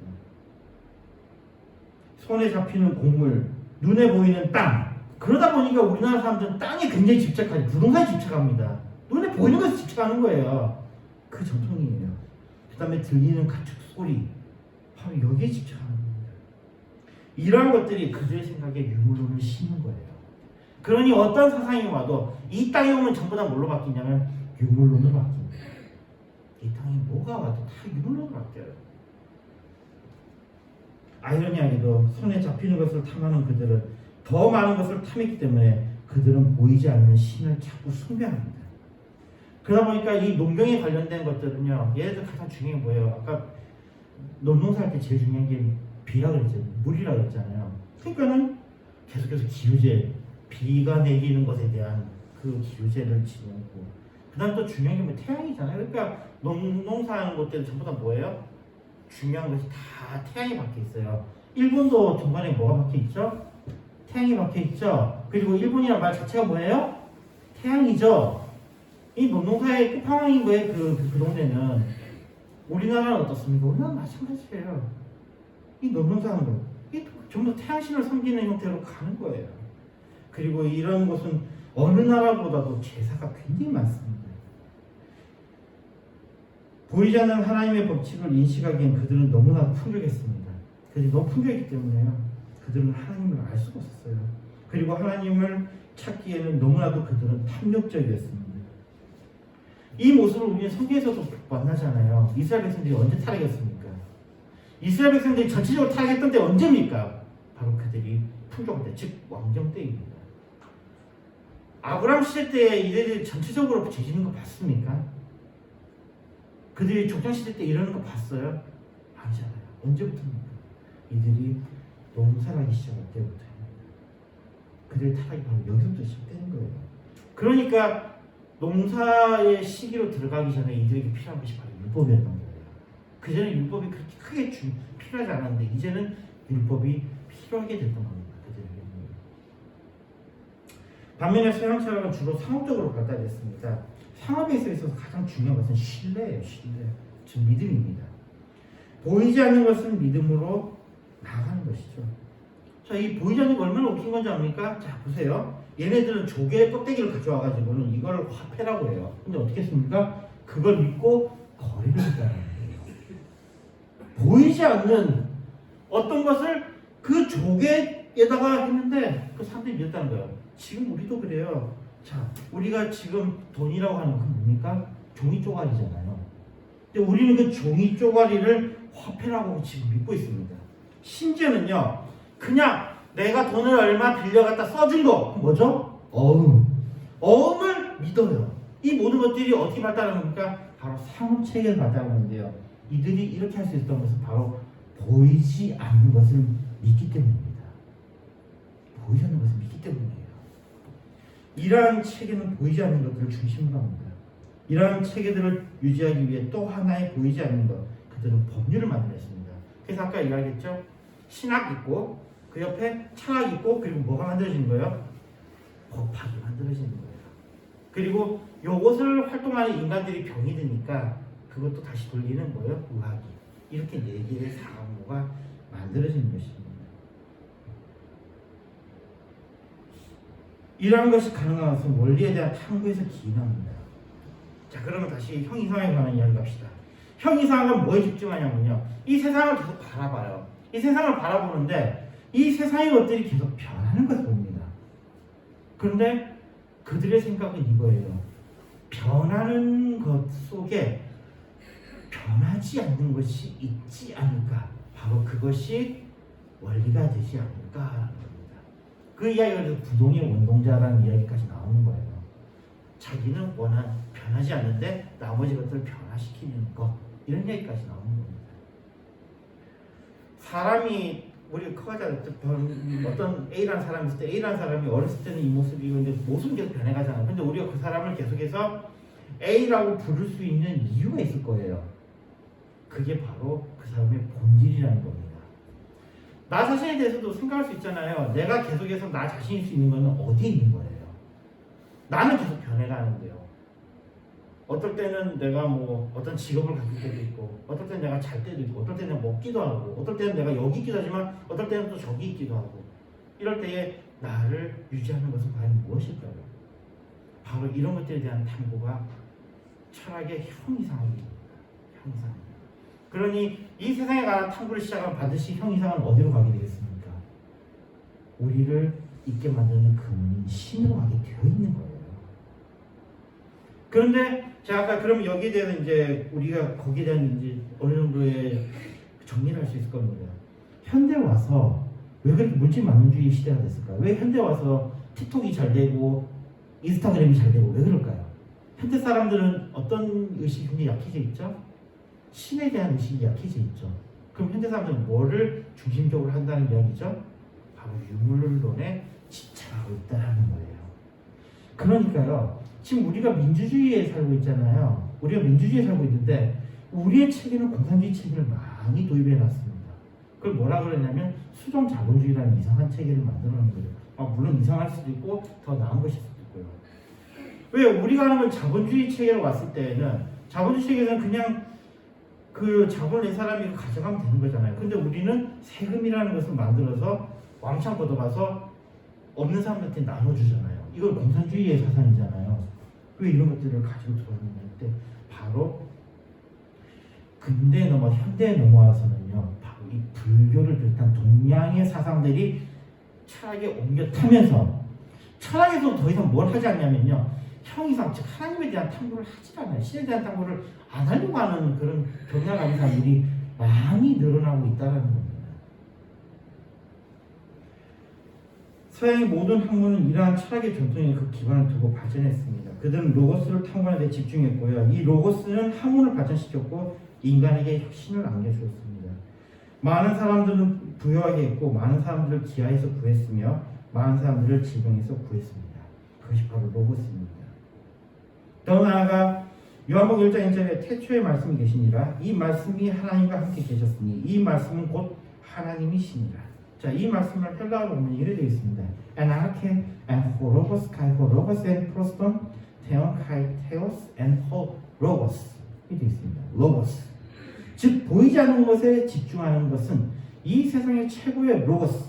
S1: 손에 잡히는 곡물, 눈에 보이는 땅. 그러다 보니까 우리나라 사람들은 땅에 굉장히 집착하지, 부동산에 집착합니다. 눈에 보이는 것에 집착하는 거예요. 그 전통이에요. 그 다음에 들리는 가축 소리, 바로 여기에 집착하는 겁니다. 이러한 것들이 그들의 생각에 유물론을 심는 거예요. 그러니 어떤 사상이 와도 이 땅에 오면 전부 다 뭘로 바뀌냐면 유물론으로 바뀝니다. 이 땅에 뭐가 와도 다 유물론으로 바뀌어요. 아이러니하게도 손에 잡히는 것을 탐하는 그들은 더 많은 것을 탐했기 때문에 그들은 보이지 않는 신을 자꾸 숭배합니다. 그러다 보니까 이 농경에 관련된 것들은요, 예를 들어 가장 중요한 게 뭐예요? 아까 농사할 때 제일 중요한 게 비라 그랬잖아요. 물이라 그랬잖아요. 그러니까는 계속해서 기후제, 비가 내리는 것에 대한 그 기후제를 지내고, 그 다음 또 중요한 게 뭐 태양이잖아요. 그러니까 농사하는 것들은 전부 다 뭐예요? 중요한 것이 다 태양이 박혀 있어요. 일본도 중간에 뭐가 박혀 있죠? 태양이 박혀 있죠. 그리고 일본이라는 말 자체가 뭐예요? 태양이죠. 이 농사의 끝판왕인 거예요. 그 동네는. 우리나라는 어떻습니까? 우리나라는 마찬가지예요. 이 농사하는 거, 이 전부 태양신을 섬기는 형태로 가는 거예요. 그리고 이런 것은 어느 나라보다도 제사가 굉장히 많습니다. 보이지 않는 하나님의 법칙을 인식하기엔 그들은 너무나 풍족했습니다. 그들이 너무 풍족했기 때문에요. 그들은 하나님을 알 수가 없었어요. 그리고 하나님을 찾기에는 너무나도 그들은 탐욕적이었습니다. 이 모습을 우리는 성경에서도 만나잖아요. 이스라엘 백성들이 언제 타락했습니까? 이스라엘 백성들이 전체적으로 타락했던 때 언제입니까? 바로 그들이 풍족할 때, 즉 왕정 때입니다. 아브라함 시대 때 이들이 전체적으로 죄지는 거 봤습니까? 그들이 족장 시대 때 이러는 거 봤어요? 아니잖아요. 언제부터입니까? 이들이 농사를 하기 시작할 때부터입니다. 그들의 타락이 바로 여기서부터 시작되는 거예요. 그러니까 농사의 시기로 들어가기 전에 이들에게 필요한 것이 바로 율법이었던 거예요. 그전에 율법이 그렇게 크게 필요하지 않았는데 이제는 율법이 필요하게 됐던 겁니다. 그들에게. 반면에 서양 철학은 주로 상업적으로 발달했습니다. 상업에 있어서 가장 중요한 것은 신뢰예요. 신뢰. 즉 믿음입니다. 보이지 않는 것은 믿음으로 나아가는 것이죠. 자, 이 보이지 않는 게 얼마나 웃긴 건지 압니까? 자, 보세요. 얘네들은 조개 껍데기를 가져와가지고는 이걸 화폐라고 해요. 근데 어떻게 했습니까? 그걸 믿고 거래를 했다는 거예요. 보이지 않는 어떤 것을 그 조개에다가 했는데 그 사람들이 믿었다는 거예요. 지금 우리도 그래요. 자, 우리가 지금 돈이라고 하는 건 뭡니까? 종이 쪼가리잖아요. 근데 우리는 그 종이 쪼가리를 화폐라고 지금 믿고 있습니다. 심지어는요, 그냥 내가 돈을 얼마 빌려갖다 써준 거, 뭐죠? 어음을 믿어요. 이 모든 것들이 어떻게 발달하는 겁니까? 바로 상업체계를 발달하는데요. 이들이 이렇게 할 수 있었던 것은 바로 보이지 않는 것을 믿기 때문입니다. 보이지 않는 것을 믿기 때문이에요. 이러한 체계는 보이지 않는 것들을 중심으로 합니다. 이러한 체계들을 유지하기 위해 또 하나의 보이지 않는 것, 그들은 법률을 만들었습니다. 그래서 아까 이야기했죠? 신학 있고 그 옆에 철학 있고 그리고 뭐가 만들어지는 거예요? 법학이 만들어지는 거예요. 그리고 이것을 활동하는 인간들이 병이 드니까 그것도 다시 돌리는 거예요. 의학이. 이렇게 네 개의 사고가 만들어지는 것입니다. 이러한 것이 가능한 것은 원리에 대한 탐구에서 기인합니다. 자, 그러면 다시 형이상에 관한 이야기 합시다. 형이상은 뭐에 집중하냐면요, 이 세상을 계속 바라봐요. 이 세상을 바라보는데 이 세상의 것들이 계속 변하는 것을 봅니다. 그런데 그들의 생각은 이거예요. 변하는 것 속에 변하지 않는 것이 있지 않을까. 바로 그것이 원리가 되지 않을까라는 겁니다. 그 이야기가 부동의 원동자라는 이야기까지 나오는 거예요. 자기는 변하지 않는데 나머지 것들을 변화시키는 것, 이런 이야기까지 나오는 겁니다. 사람이 우리 커가자 어떤 A라는 사람이 있을 때 A라는 사람이 어렸을 때는 이 모습이고 근데 모습은 계속 변해가잖아. 근데 우리가 그 사람을 계속해서 A라고 부를 수 있는 이유가 있을 거예요. 그게 바로 그 사람의 본질이라는 겁니다. 나 자신에 대해서도 생각할 수 있잖아요. 내가 계속해서 나 자신일 수 있는 거는 어디에 있는 거예요? 나는 계속 변해가는데요. 어떨 때는 내가 뭐 어떤 직업을 가질 때도 있고, 어떨 때는 내가 잘 때도 있고, 어떨 때는 먹기도 하고, 어떨 때는 내가 여기 있기도 하지만 어떨 때는 또 저기 있기도 하고. 이럴 때에 나를 유지하는 것은 과연 무엇일까요? 바로 이런 것들에 대한 탐구가 철학의 형이상입니다. 형이상. 그러니 이 세상에 관한 탐구를 시작하면 반드시 형이상은 어디로 가게 되겠습니까? 우리를 있게 만드는 근원인 신으로 가게 되어 있는 거예요. 그런데 제가 아까 그럼 여기에 대해서 이제 우리가 거기에 대한 이제 어느 정도의 정리를 할 수 있을 겁니다. 현대 와서 왜 그렇게 물질만능주의 시대가 됐을까요? 왜 현대 와서 틱톡이 잘 되고 인스타그램이 잘 되고 왜 그럴까요? 현대 사람들은 어떤 의식이 굉장히 약해져 있죠? 신에 대한 의식이 약해져 있죠. 그럼 현대 사람들은 뭐를 중심적으로 한다는 이야기죠? 바로 유물론에 집착하고 있다는 거예요. 그러니까요. 지금 우리가 민주주의에 살고 있잖아요. 우리가 민주주의에 살고 있는데 우리의 체계는 공산주의 체계를 많이 도입해 놨습니다. 그걸 뭐라 그랬냐면 수동 자본주의라는 이상한 체계를 만들어 놓은 거예요. 물론 이상할 수도 있고 더 나은 것일 수도 있고요. 왜 우리가 하는 건 자본주의 체계로 왔을 때에는 자본주의 체계는 그냥 그 자본을 낸 사람이 가져가면 되는 거잖아요. 근데 우리는 세금이라는 것을 만들어서 왕창 걷어가서 없는 사람한테 나눠주잖아요. 이건 공산주의의 사상이잖아요. 왜 이런 것들을 가지고 들어왔느냐 할 때 바로 근대에 넘어 현대에 넘어와서는요. 바로 이 불교를 비롯한 동양의 사상들이 철학에 옮겨 타면서 철학에서 더 이상 뭘 하지 않냐면요. 형이상, 즉 하나님에 대한 탐구를 하지 않아요. 신에 대한 탐구를 안 하려고 하는 그런 경향하는 사람들이 많이 늘어나고 있다는 겁니다. 서양의 모든 학문은 이러한 철학의 전통에 그 기반을 두고 발전했습니다. 그들은 로고스를 탐구하는 데 집중했고요. 이 로고스는 학문을 발전시켰고 인간에게 혁신을 안겨주었습니다. 많은 사람들은 부유하게 했고 많은 사람들을 기아에서 구했으며 많은 사람들을 질병에서 구했습니다. 그것이 바로 로고스입니다. 더 나아가 요한복음 1장 1절에 태초에 말씀이 계시니라 이 말씀이 하나님과 함께 계셨으니 이 말씀은 곧 하나님이시니라. 자, 이 말씀을 헬라어로 보면 이렇게 되어 있습니다. Anarche and horogos kai horogos and proston theon kai theos and horogos 이렇게 되어 있습니다. logos 즉 보이지 않는 것에 집중하는 것은 이 세상의 최고의 로고스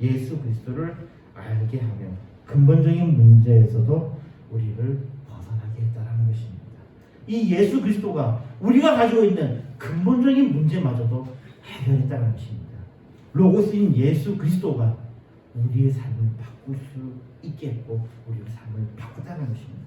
S1: 예수 그리스도를 알게 하며 근본적인 문제에서도 우리를 벗어나게 했다는 것입니다. 이 예수 그리스도가 우리가 가지고 있는 근본적인 문제마저도 해결했다는 것입니다. 로고스인 예수 그리스도가 우리의 삶을 바꿀 수 있게 했고 우리의 삶을 바꾸다는 것입니다.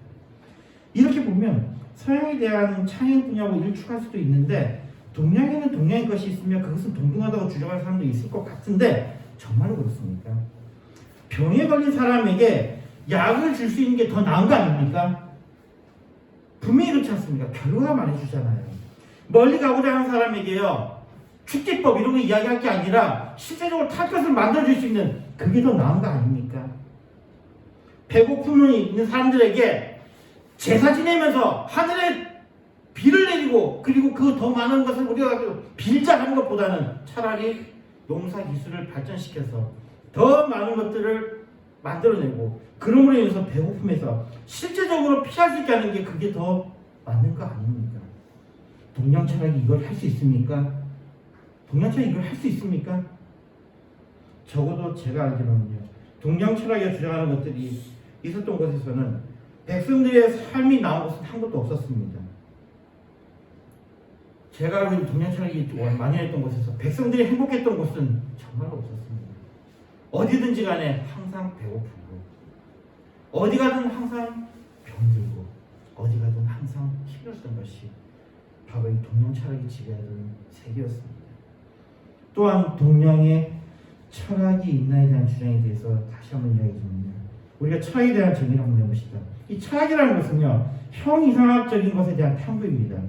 S1: 이렇게 보면 서양에 대한 창의 분야하고 일축할 수도 있는데 동양에는 동양의 것이 있으며 그것은 동등하다고 주장할 사람도 있을 것 같은데 정말로 그렇습니까? 병에 걸린 사람에게 약을 줄 수 있는 게 더 나은 거 아닙니까? 분명히 그렇지 않습니까? 결과가 말해주잖아요. 멀리 가고자 하는 사람에게요 축제법 이런 거 이야기할 게 아니라 실제적으로 탈 것을 만들어줄 수 있는 그게 더 나은 거 아닙니까? 배고픔이 있는 사람들에게 제사 지내면서 하늘에 비를 내리고 그리고 그 더 많은 것을 우리가 빌자 하는 것보다는 차라리 농사 기술을 발전시켜서 더 많은 것들을 만들어내고 그럼으로 인해서 배고픔에서 실제적으로 피할 수 있게 하는 게 그게 더 맞는 거 아닙니까? 동양 철학이 이걸 할 수 있습니까? 동양 철학이 이걸 할 수 있습니까? 적어도 제가 알기로는요. 동양 철학이 주장하는 것들이 있었던 곳에서는 백성들의 삶이 나온 것은 한 것도 없었습니다. 제가 알고 있는 동양 철학이 많이 했던 곳에서 백성들이 행복했던 곳은 정말로 없었습니다. 어디든지 간에 항상 배고프고 어디 가든 항상 병들고 어디 가든 항상 힘들었던 것이 바로 이 동양 철학이 지배하던 세계였습니다. 또한 동양의 철학이 있나에 대한 주장에 대해서 다시 한번 이야기 좀 합니다. 우리가 철학에 대한 정의를 한번 해봅시다. 이 철학이라는 것은요 형이상학적인 것에 대한 탐구입니다.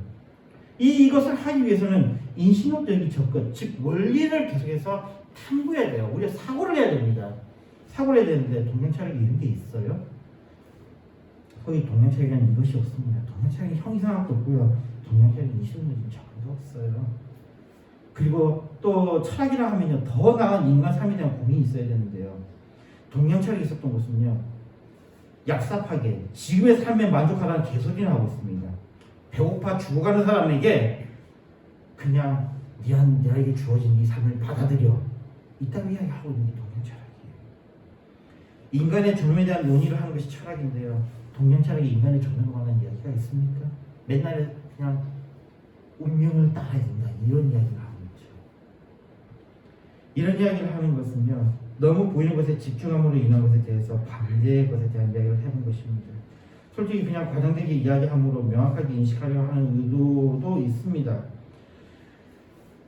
S1: 이것을 하기 위해서는 인신학적인 접근, 즉 원리를 계속해서 탐구해야 돼요. 우리가 사고를 해야 됩니다. 사고를 해야 되는데 동명철학이 이런 게 있어요? 거기 동명철학에는 이것이 없습니다. 동명철학이 형이상학도 없고요. 동명철학이 이시는 적도 없어요. 그리고 또 철학이라 하면요, 더 나은 인간 삶에 대한 고민이 있어야 되는데요. 동명철학이 있었던 것은요, 얍삽하게 지금의 삶에 만족하라는 개소리를 하고 있습니다. 배고파 죽어가는 사람에게 그냥 너에게 주어진 이 삶을 받아들여, 이따위 이야기하고 있는 게 동명철학이에요. 인간의 존엄에 대한 논의를 하는 것이 철학인데요, 동명철학이 인간의 존엄에 관한 이야기가 있습니까? 맨날 그냥 운명을 따라야 된다, 이런 이야기를 하고 있죠. 이런 이야기를 하는 것은요, 너무 보이는 것에 집중함으로 인한 것에 대해서 반대의 것에 대한 이야기를 하는 것입니다. 솔직히 그냥 과장되게 이야기함으로 명확하게 인식하려 하는 의도도 있습니다.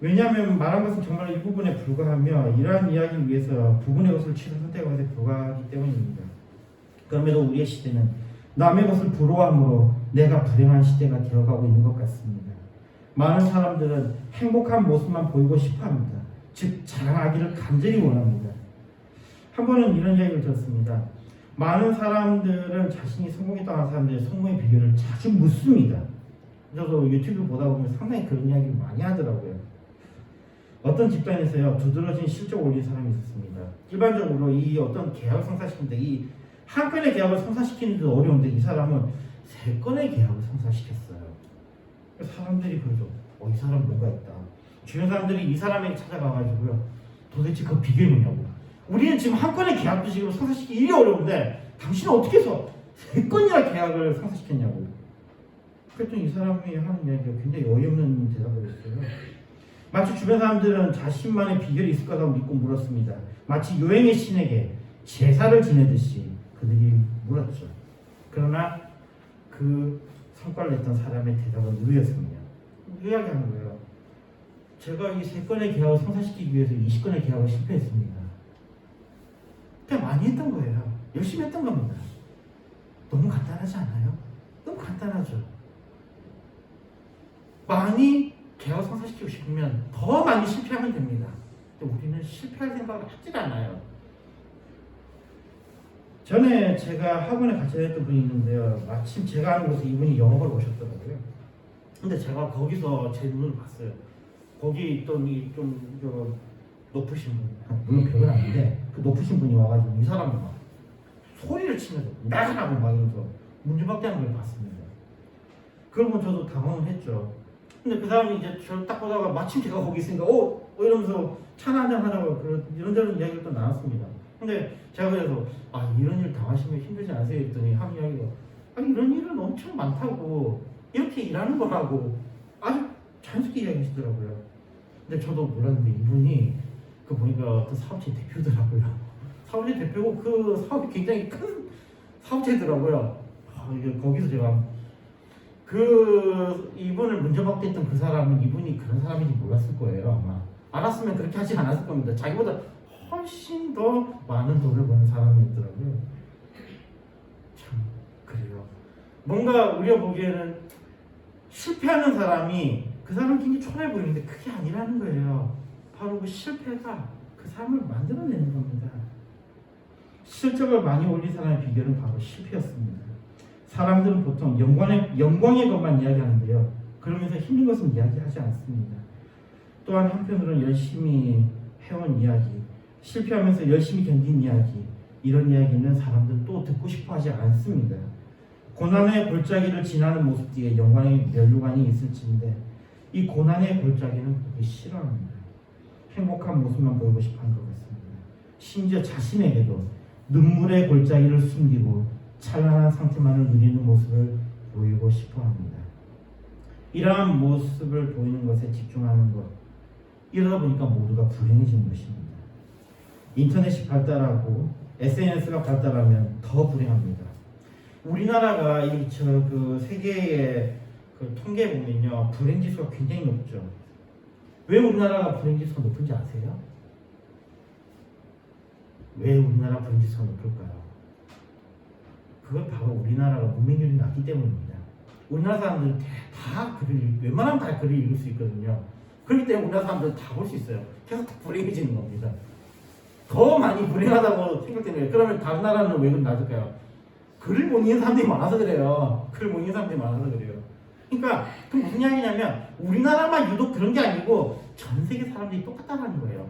S1: 왜냐하면 말한 것은 정말 일부분에 불과하며 이러한 이야기를 위해서 부분의 것을 취사 선택한 것에 불과하기 때문입니다. 그럼에도 우리의 시대는 남의 것을 부러워함으로 내가 불행한 시대가 되어가고 있는 것 같습니다. 많은 사람들은 행복한 모습만 보이고 싶어합니다. 즉 자랑하기를 간절히 원합니다. 한 번은 이런 이야기를 들었습니다. 많은 사람들은 자신이 성공했다고 하는 사람들의 성공의 비결을 자주 묻습니다. 저도 유튜브 보다 보면 상당히 그런 이야기를 많이 하더라고요. 어떤 집단에서요, 두드러진 실적을 올린 사람이 있었습니다. 일반적으로 이 어떤 계약을 성사시키는데, 이 한 건의 계약을 성사시키는 데 어려운데 이 사람은 3건의 계약을 성사시켰어요. 사람들이 그러죠. 이 사람 뭔가 있다. 주변 사람들이 이 사람에게 찾아가가지고요, 도대체 그 비결이 뭐냐고. 우리는 지금 한 건의 계약도 지금 성사시키기 일이 어려운데 당신은 어떻게 해서 3건이나 계약을 성사시켰냐고. 그랬더니 이 사람이 하는 이야기가 굉장히 어이없는 대답을 했어요. 마치 주변 사람들은 자신만의 비결이 있을 거라고 믿고 물었습니다. 마치 여행의 신에게 제사를 지내듯이 그들이 물었죠. 그러나 그 성과를 냈던 사람의 대답은 누구였습니다. 이야기하는 거예요. 제가 이 3건의 계약을 성사시키기 위해서 20건의 계약을 실패했습니다. 그냥 많이 했던 거예요. 열심히 했던 겁니다. 너무 간단하지 않아요? 너무 간단하죠. 많이 계약을 성사시키고 싶으면 더 많이 실패하면 됩니다. 근데 우리는 실패할 생각을 하질 않아요. 전에 제가 학원에 같이 다녔던 분이 있는데요, 마침 제가 아는 곳에 이분이 영업을 오셨더라고요. 근데 제가 거기서 제 눈을 봤어요. 거기 있던 좀 높으신 분, 물론 별건 아닌데 그 높으신 분이 와가지고 이 사람을 막 소리를 치면서 나가라고 막 이러면서 문지박대하는 걸 봤습니다. 그러면 저도 당황을 했죠. 근데 그 사람이 이제 저를 딱 보다가 마침 제가 거기 있으니까 이러면서 차나 한잔 하자고 이런저런 이야기를 또 나눴습니다. 근데 제가 그래서 이런 일 당하시면 힘들지 않으세요? 했더니 한 이야기가 이런 일은 엄청 많다고, 이렇게 일하는 거라고 아주 자연스럽게 이야기하시더라고요. 근데 저도 몰랐는데 이분이 그 보니까 어떤 사업체 대표더라고요. 사업체 대표고 그 사업이 굉장히 큰 사업체더라고요. 거기서 제가 그 이분을 문제박대했던 그 사람은 이분이 그런 사람인지 몰랐을 거예요. 아마 알았으면 그렇게 하지 않았을 겁니다. 자기보다 훨씬 더 많은 돈을 버는 사람이었더라고요. 참 그래요. 뭔가 우리가 보기에는 실패하는 사람이 그 사람은 굉장히 초라해 보이는데 그게 아니라는 거예요. 바로 그 실패가 그 사람을 만들어내는 겁니다. 실적을 많이 올린 사람의 비결은 바로 실패였습니다. 사람들은 보통 영광의 것만 이야기하는데요, 그러면서 힘든 것은 이야기하지 않습니다. 또한 한편으로는 열심히 해온 이야기, 실패하면서 열심히 견딘 이야기, 이런 이야기는 사람들은 또 듣고 싶어 하지 않습니다. 고난의 골짜기를 지나는 모습 뒤에 영광의 면류관이 있을지인데 이 고난의 골짜기는 보기 싫어합니다. 행복한 모습만 보이고 싶어하는 것 같습니다. 심지어 자신에게도 눈물의 골짜기를 숨기고 찬란한 상태만을 누리는 모습을 보이고 싶어합니다. 이러한 모습을 보이는 것에 집중하는 것, 이러다 보니까 모두가 불행해지는 것입니다. 인터넷이 발달하고 SNS가 발달하면 더 불행합니다. 우리나라가 그 세계의 그 통계에 보면요, 불행 지수가 굉장히 높죠. 왜 우리나라가 불행 지수가 높은지 아세요? 왜 우리나라 불행 지수가 높을까요? 그건 바로 우리나라가 문맹률이 낮기 때문입니다. 우리나라 사람들은 다 웬만하면 다 글을 읽을 수 있거든요. 그렇기 때문에 우리나라 사람들은 다 볼 수 있어요. 계속 불행해지는 겁니다. 더 많이 불행하다고 생각되는 거예요. 그러면 다른 나라는 왜 낮을까요? 글을 못 읽는 사람들이 많아서 그래요. 글을 못 읽는 사람들이 많아서 그래요. 그러니까 그 무슨 이야기냐면 우리나라만 유독 그런 게 아니고 전 세계 사람들이 똑같다는 거예요.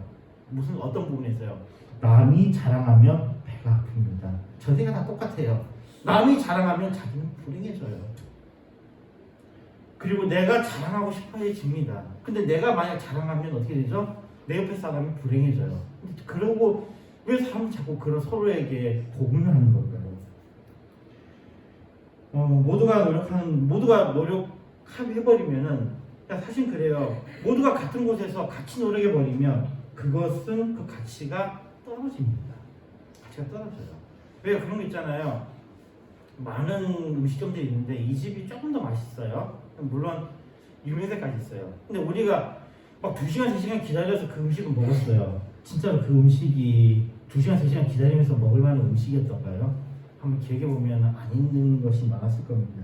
S1: 무슨 어떤 부분에서요? 남이 자랑하면 배가 아픕니다. 전 세계가 다 똑같아요. 남이 자랑하면 자기는 불행해져요. 그리고 내가 자랑하고 싶어해집니다. 근데 내가 만약 자랑하면 어떻게 되죠? 내 옆에 사람이 불행해져요. 그러고 왜 사람이 자꾸 그런 서로에게 고문을 하는 걸까요? 모두가 노력해버리면은 사실 그래요. 모두가 같은 곳에서 같이 노력해버리면 그것은 그 가치가 떨어집니다. 가치가 떨어져요. 왜 그런 거 있잖아요. 많은 음식점들이 있는데 이 집이 조금 더 맛있어요. 물론 유명세까지 있어요. 근데 우리가 막 2시간, 3시간 기다려서 그 음식을 먹었어요. 진짜로 그 음식이 2시간, 3시간 기다리면서 먹을 만한 음식이었던가요? 한번 기억해보면 안 있는 것이 많았을 겁니다.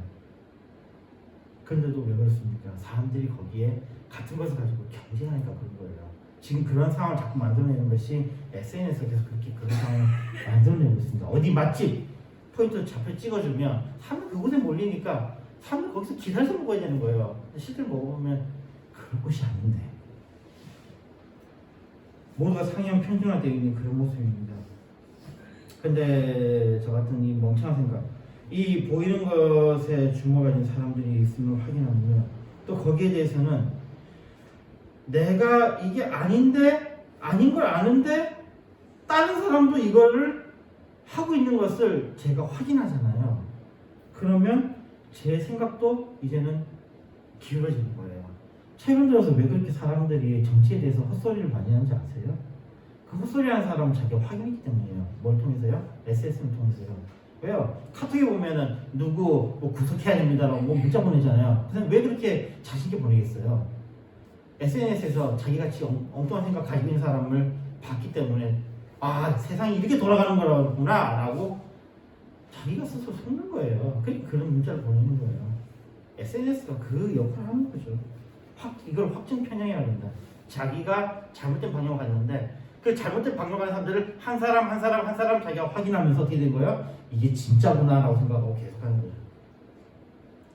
S1: 그런데도 왜 그렇습니까? 사람들이 거기에 같은 것을 가지고 경쟁하니까 그런 거예요. 지금 그런 상황을 자꾸 만들어내는 것이 SNS에서 계속 그런 상황을 만들어내고 있습니다. 어디 맛집 포인트 잡혀 찍어주면 사람들 그곳에 몰리니까 사람들 거기서 기다려서 먹어야 되는 거예요. 실제로 먹어보면 그럴 것이 아닌데 모두가 상향 평준화되어 있는 그런 모습입니다. 근데 저 같은 이 멍청한 생각, 이 보이는 것에 주목을 가진 사람들이 있음을 확인하면 또 거기에 대해서는 내가 이게 아닌 걸 아는데 다른 사람도 이거를 하고 있는 것을 제가 확인하잖아요. 그러면 제 생각도 이제는 기울어지는 거예요. 최근 들어서 왜 그렇게 사람들이 정치에 대해서 헛소리를 많이 하는지 아세요? 그 헛소리하는 사람은 자기가 확인했기 때문이에요. 뭘 통해서요? SS를 통해서요. 왜요? 카톡에 보면은 누구 뭐 구속해야 됩니다라고 뭐 문자 보내잖아요. 근데 왜 그렇게 자신있게 보내겠어요? SNS에서 자기같이 엉뚱한 생각 가지고 있는 사람을 봤기 때문에 아 세상이 이렇게 돌아가는 거구나 라고 자기가 스스로 속는 거예요. 그러니까 그런 문자를 보내는 거예요. SNS가 그 역할을 하는 거죠. 이걸 확증 편향이라고 합니다. 자기가 잘못된 방향을 갔는데 그 잘못된 방향을 가는 사람들을 한 사람 자기가 확인하면서 어떻게 된 거예요? 이게 진짜구나 라고 생각하고 계속하는 거예요.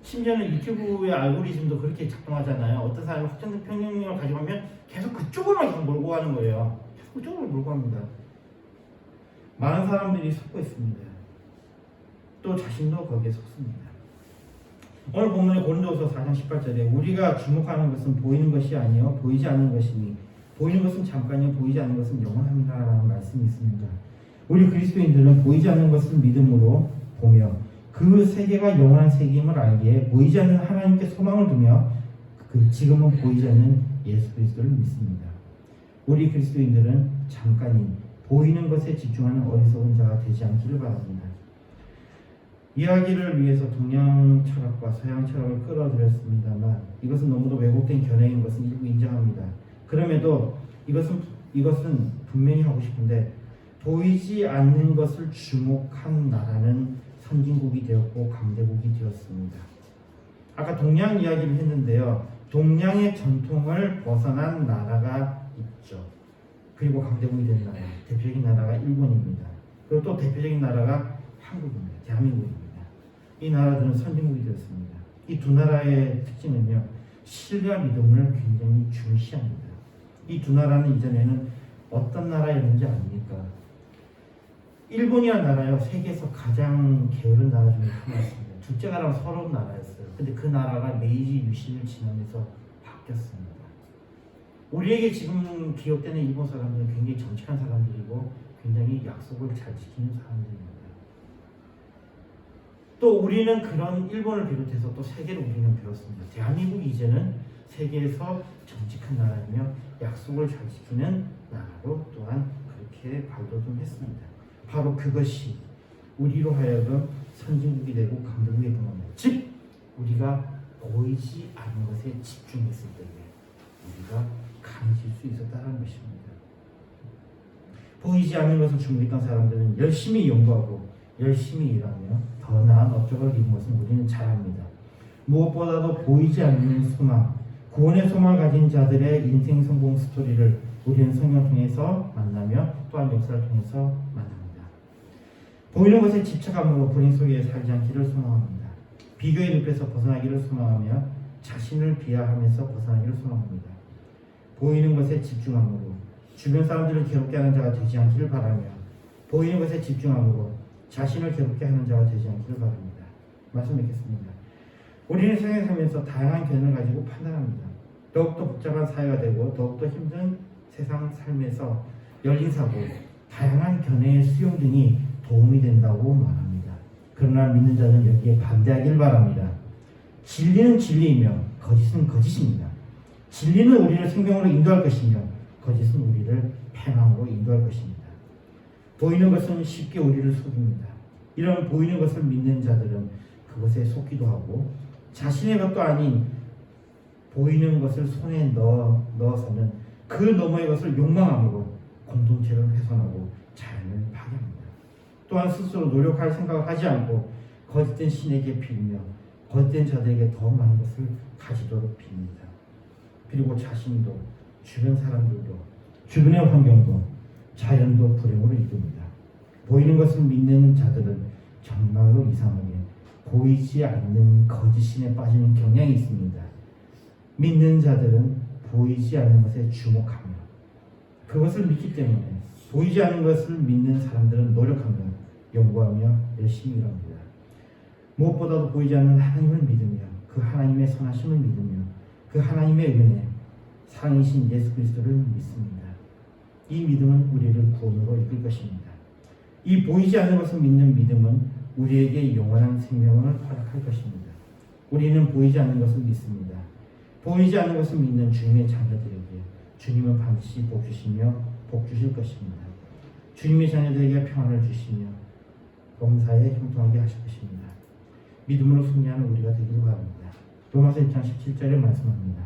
S1: 심지어는 유튜브의 알고리즘도 그렇게 작동하잖아요. 어떤 사람이 확정된 편향을 가지고 가면 계속 그쪽으로만 계속 몰고 가는 거예요. 계속 그쪽으로 몰고 갑니다. 많은 사람들이 속고 있습니다. 또 자신도 거기에 속습니다. 오늘 본문의 고린도후서 4장 18절에 우리가 주목하는 것은 보이는 것이 아니요 보이지 않는 것이니 보이는 것은 잠깐이요 보이지 않는 것은 영원합니다 라는 말씀이 있습니다. 우리 그리스도인들은 보이지 않는 것을 믿음으로 보며 그 세계가 영원한 세계임을 알기에 보이지 않는 하나님께 소망을 두며 지금은 보이지 않는 예수 그리스도를 믿습니다. 우리 그리스도인들은 잠깐인 보이는 것에 집중하는 어리석은 자가 되지 않기를 바랍니다. 이야기를 위해서 동양 철학과 서양 철학을 끌어들였습니다만 이것은 너무도 왜곡된 견해인 것은 일부 인정합니다. 그럼에도 이것은 분명히 하고 싶은데 보이지 않는 것을 주목한 나라는 선진국이 되었고 강대국이 되었습니다. 아까 동양 이야기를 했는데요. 동양의 전통을 벗어난 나라가 있죠. 그리고 강대국이 된 나라, 대표적인 나라가 일본입니다. 그리고 또 대표적인 나라가 한국입니다. 대한민국입니다. 이 나라들은 선진국이 되었습니다. 이 두 나라의 특징은요. 신뢰와 믿음을 굉장히 중시합니다. 이 두 나라는 이전에는 어떤 나라였는지 아닙니까? 일본이라는 나라요. 세계에서 가장 게으른 나라 중에 하나였습니다. 둘째 나라가 서러운 나라였어요. 근데 그 나라가 메이지 유신을 지나면서 바뀌었습니다. 우리에게 지금 기억되는 일본 사람들은 굉장히 정직한 사람들이고 굉장히 약속을 잘 지키는 사람들입니다. 또 우리는 그런 일본을 비롯해서 또 세계를 우리는 배웠습니다. 대한민국이 이제는 세계에서 정직한 나라이며 약속을 잘 지키는 나라로 또한 그렇게 발돋움했습니다. 바로 그것이 우리로 하여금 선진국이 되고 강대국이 되는 겁니다. 즉 우리가 보이지 않는 것에 집중했을 때에 우리가 강해질 수 있었다는 것입니다. 보이지 않는 것을 주목했던 사람들은 열심히 연구하고 열심히 일하며 더 나은 업적을 이룬 것은 우리는 잘 압니다. 무엇보다도 보이지 않는 소망, 구원의 소망을 가진 자들의 인생 성공 스토리를 우리는 성경을 통해서 만나며 또한 역사를 통해서 만납니다. 보이는 것에 집착함으로 불행 속에 살지 않기를 소망합니다. 비교의 늪에서 벗어나기를 소망하며 자신을 비하하면서 벗어나기를 소망합니다. 보이는 것에 집중함으로 주변 사람들을 괴롭게 하는 자가 되지 않기를 바라며 보이는 것에 집중함으로 자신을 괴롭게 하는 자가 되지 않기를 바랍니다. 말씀 맺겠습니다. 우리는 세상에 살면서 다양한 견해를 가지고 판단합니다. 더욱더 복잡한 사회가 되고 더욱더 힘든 세상 삶에서 열린 사고, 다양한 견해의 수용 등이 도움이 된다고 말합니다. 그러나 믿는 자는 여기에 반대하기를 바랍니다. 진리는 진리이며 거짓은 거짓입니다. 진리는 우리를 생명으로 인도할 것이며 거짓은 우리를 패망으로 인도할 것입니다. 보이는 것은 쉽게 우리를 속입니다. 이런 보이는 것을 믿는 자들은 그것에 속기도 하고 자신의 것도 아닌 보이는 것을 손에 넣어서는 그 너머의 것을 욕망함으로 공동체를 훼손하고 자연을 파괴합니다. 또한 스스로 노력할 생각을 하지 않고 거짓된 신에게 빌며 거짓된 자들에게 더 많은 것을 가지도록 빕니다. 그리고 자신도 주변 사람들도 주변의 환경도 자연도 불행으로 이룹니다. 보이는 것을 믿는 자들은 정말로 이상하게 보이지 않는 거짓신에 빠지는 경향이 있습니다. 믿는 자들은 보이지 않는 것에 주목하며 그것을 믿기 때문에 보이지 않는 것을 믿는 사람들은 노력하며 연구하며 열심히 일합니다. 무엇보다도 보이지 않는 하나님을 믿으며 그 하나님의 선하심을 믿으며 그 하나님의 은혜, 상이신 예수 그리스도를 믿습니다. 이 믿음은 우리를 구원으로 이끌 것입니다. 이 보이지 않는 것을 믿는 믿음은 우리에게 영원한 생명을 허락할 것입니다. 우리는 보이지 않는 것을 믿습니다. 보이지 않는 것을 믿는 주님의 자녀들에게 주님은 반드시 복 주시며 복 주실 것입니다. 주님의 자녀들에게 평안을 주시며 범사에 형통하게 하실 것입니다. 믿음으로 승리하는 우리가 되기를 바랍니다. 로마서 1장 17절에 말씀합니다.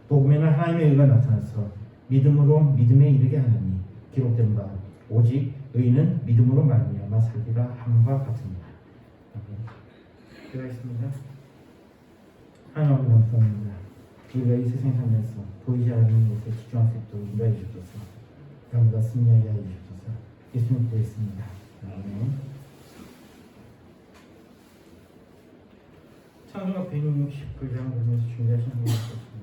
S1: 복음에는 하나님의 의가 나타나서 믿음으로 믿음에 이르게 하느니 기록된 바 오직 의는 믿음으로 말미암아 살리라 함과 같습니다. 기도하겠습니다. 하나님 아버지 감사합니다. 우리가 이 세상 살면서 보이지 않는 것에 집중할 수 있도록 인도해 주셔서 감사 승리하게 하여 주셔서 예수님 기도했습니다. 아멘. 창조가 169장 보면서 준비하신 분이 있었습니다.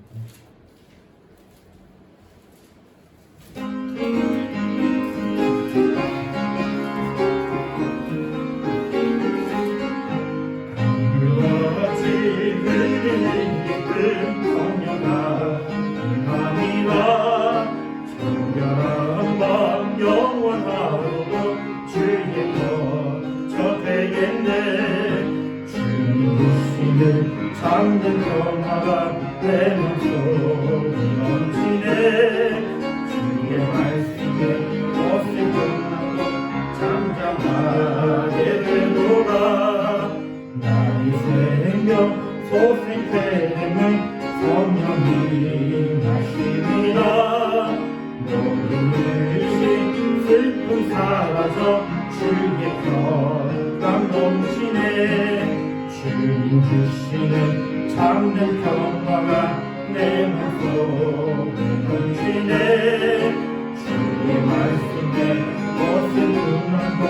S1: 잠든 평화가 내 몸속에 넘치네. 주의 말씀에 옷을 끝나고 잠잠하게 되도다. 나의 생명 소생되는 성령이 나십니다. 모든 슬픔 사라져 주의 평강 넘치네. 주님 주시는 참된 평화가 내 맘속에 넘치네. 주의 말씀에 옷을 끝나고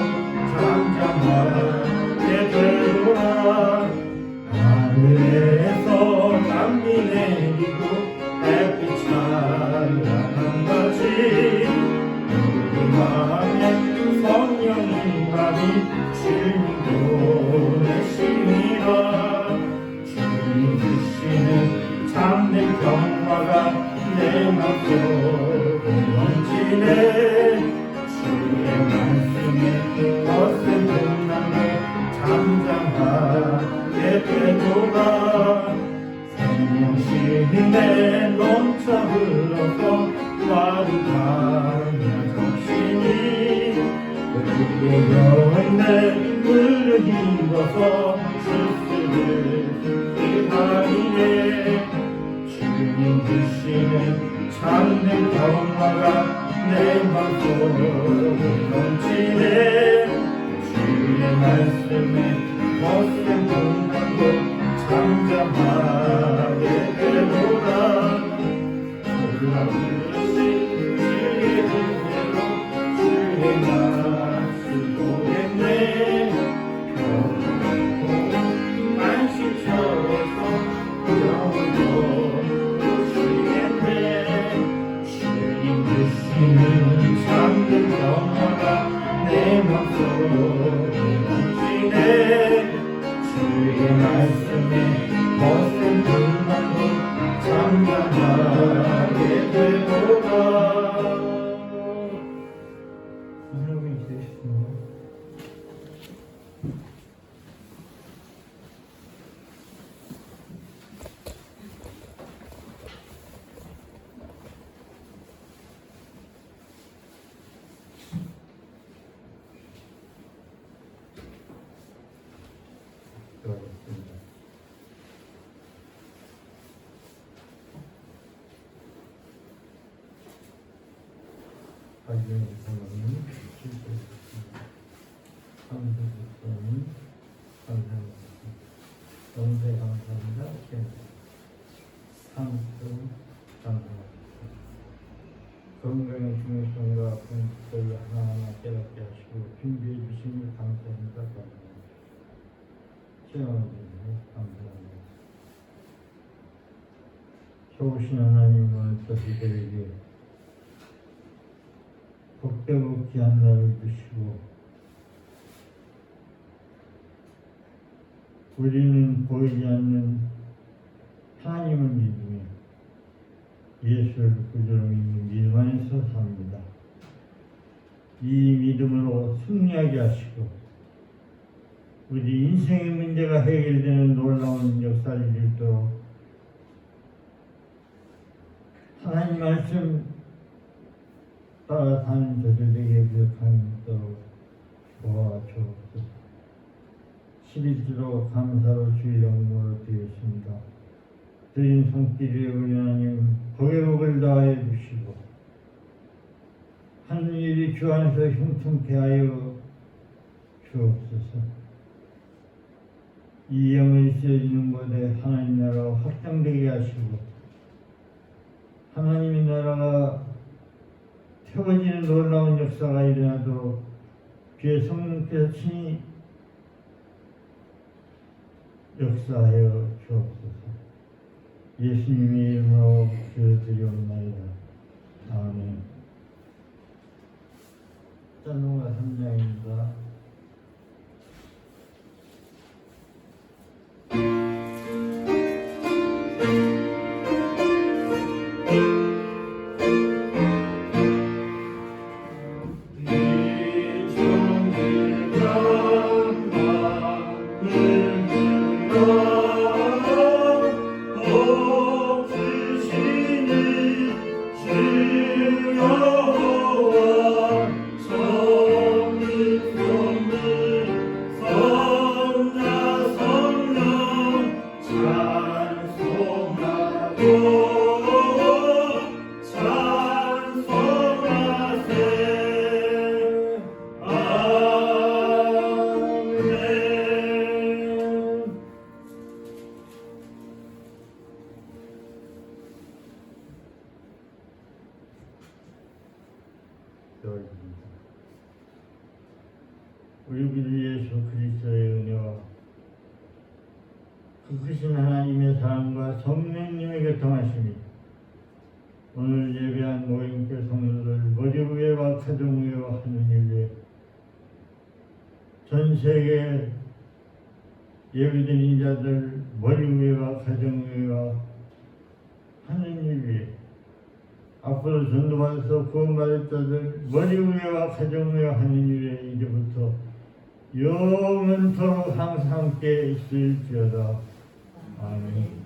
S1: 잠잠하게 되도다. 하늘에서 남이 내리고 햇빛 찬란한 같이 우리 마음에 성령이 많이 주님도 내십니다. 주님 주시는 참된 평화가 내 맘속에 넘치네. 주의 말씀에 벗은 끝나며 잠잠하게 되도다. 생명신이 내 넘쳐 흘러서 마르다냐 정신이 내 눈물을 힘어서 주스를 기다리네. 주님 주시는 참된 평화가 내 맘속에 넘치네. 주의 말씀에 벗은 눈감고 잠잠하게 되도다. 주의 말씀에 거센 불만도 잠잠하게 되도다. 하나님이 되셨습니다. 들어가겠습니다. 하기는 부모님, 실수했습니다. 감사했습니다. 감사합니다. 영세 감사합니다. 상수 감사합니다. 건강의 중요성과 아픈 것을 하나하나 깨닫게 하시고 준비해 주시니 감사합니다. 감사합니다. 시험해주시니 감사합니다. 좋으신 하나님은 저희들에게 복되고 귀한 날을 주시고 우리는 보이지 않는 하나님을 믿으며 예수를 구주로 믿는 믿음 안에서 삽니다. 이 믿음으로 승리하게 하시고 우리 인생의 문제가 해결되는 놀라운 역사를 이루도록 하나님 말씀 따라 사는 저들에게 기억하도록 도와주옵소서. 11주로 감사로 주의 영광을 드렸습니다. 드린 손길에 우리 하나님 복의 복을 다하여 주시고 하는 일이 주 안에서 형통케 하여 주옵소서. 이 영을 쓰여지는 곳에 하나님 나라가 확장되게 하시고 하나님의 나라가 태워지는 놀라운 역사가 일어나도록 주의 성령께서 친히 역사하여 주옵소서. 예수님의 이름으로 기도드리옵나이다. 아멘. 짠노가 3장입니다. 우리 주 예수 그리스도의 은혜와 그 크신 하나님의 사랑과 성령님의 교통하심이 오늘 예배한 모임교 성도들 머리 위에와 가정 위에와 하느님 위에 전 세계 예배드린 자들 머리 위에와 가정 위에와 하느님 위에 앞으로 전도받아서 구원받을 자들 머리 위에와 가정 위에와 하느님 위에 이제부터 영원토록 항상 함께 있을지어다. 아멘.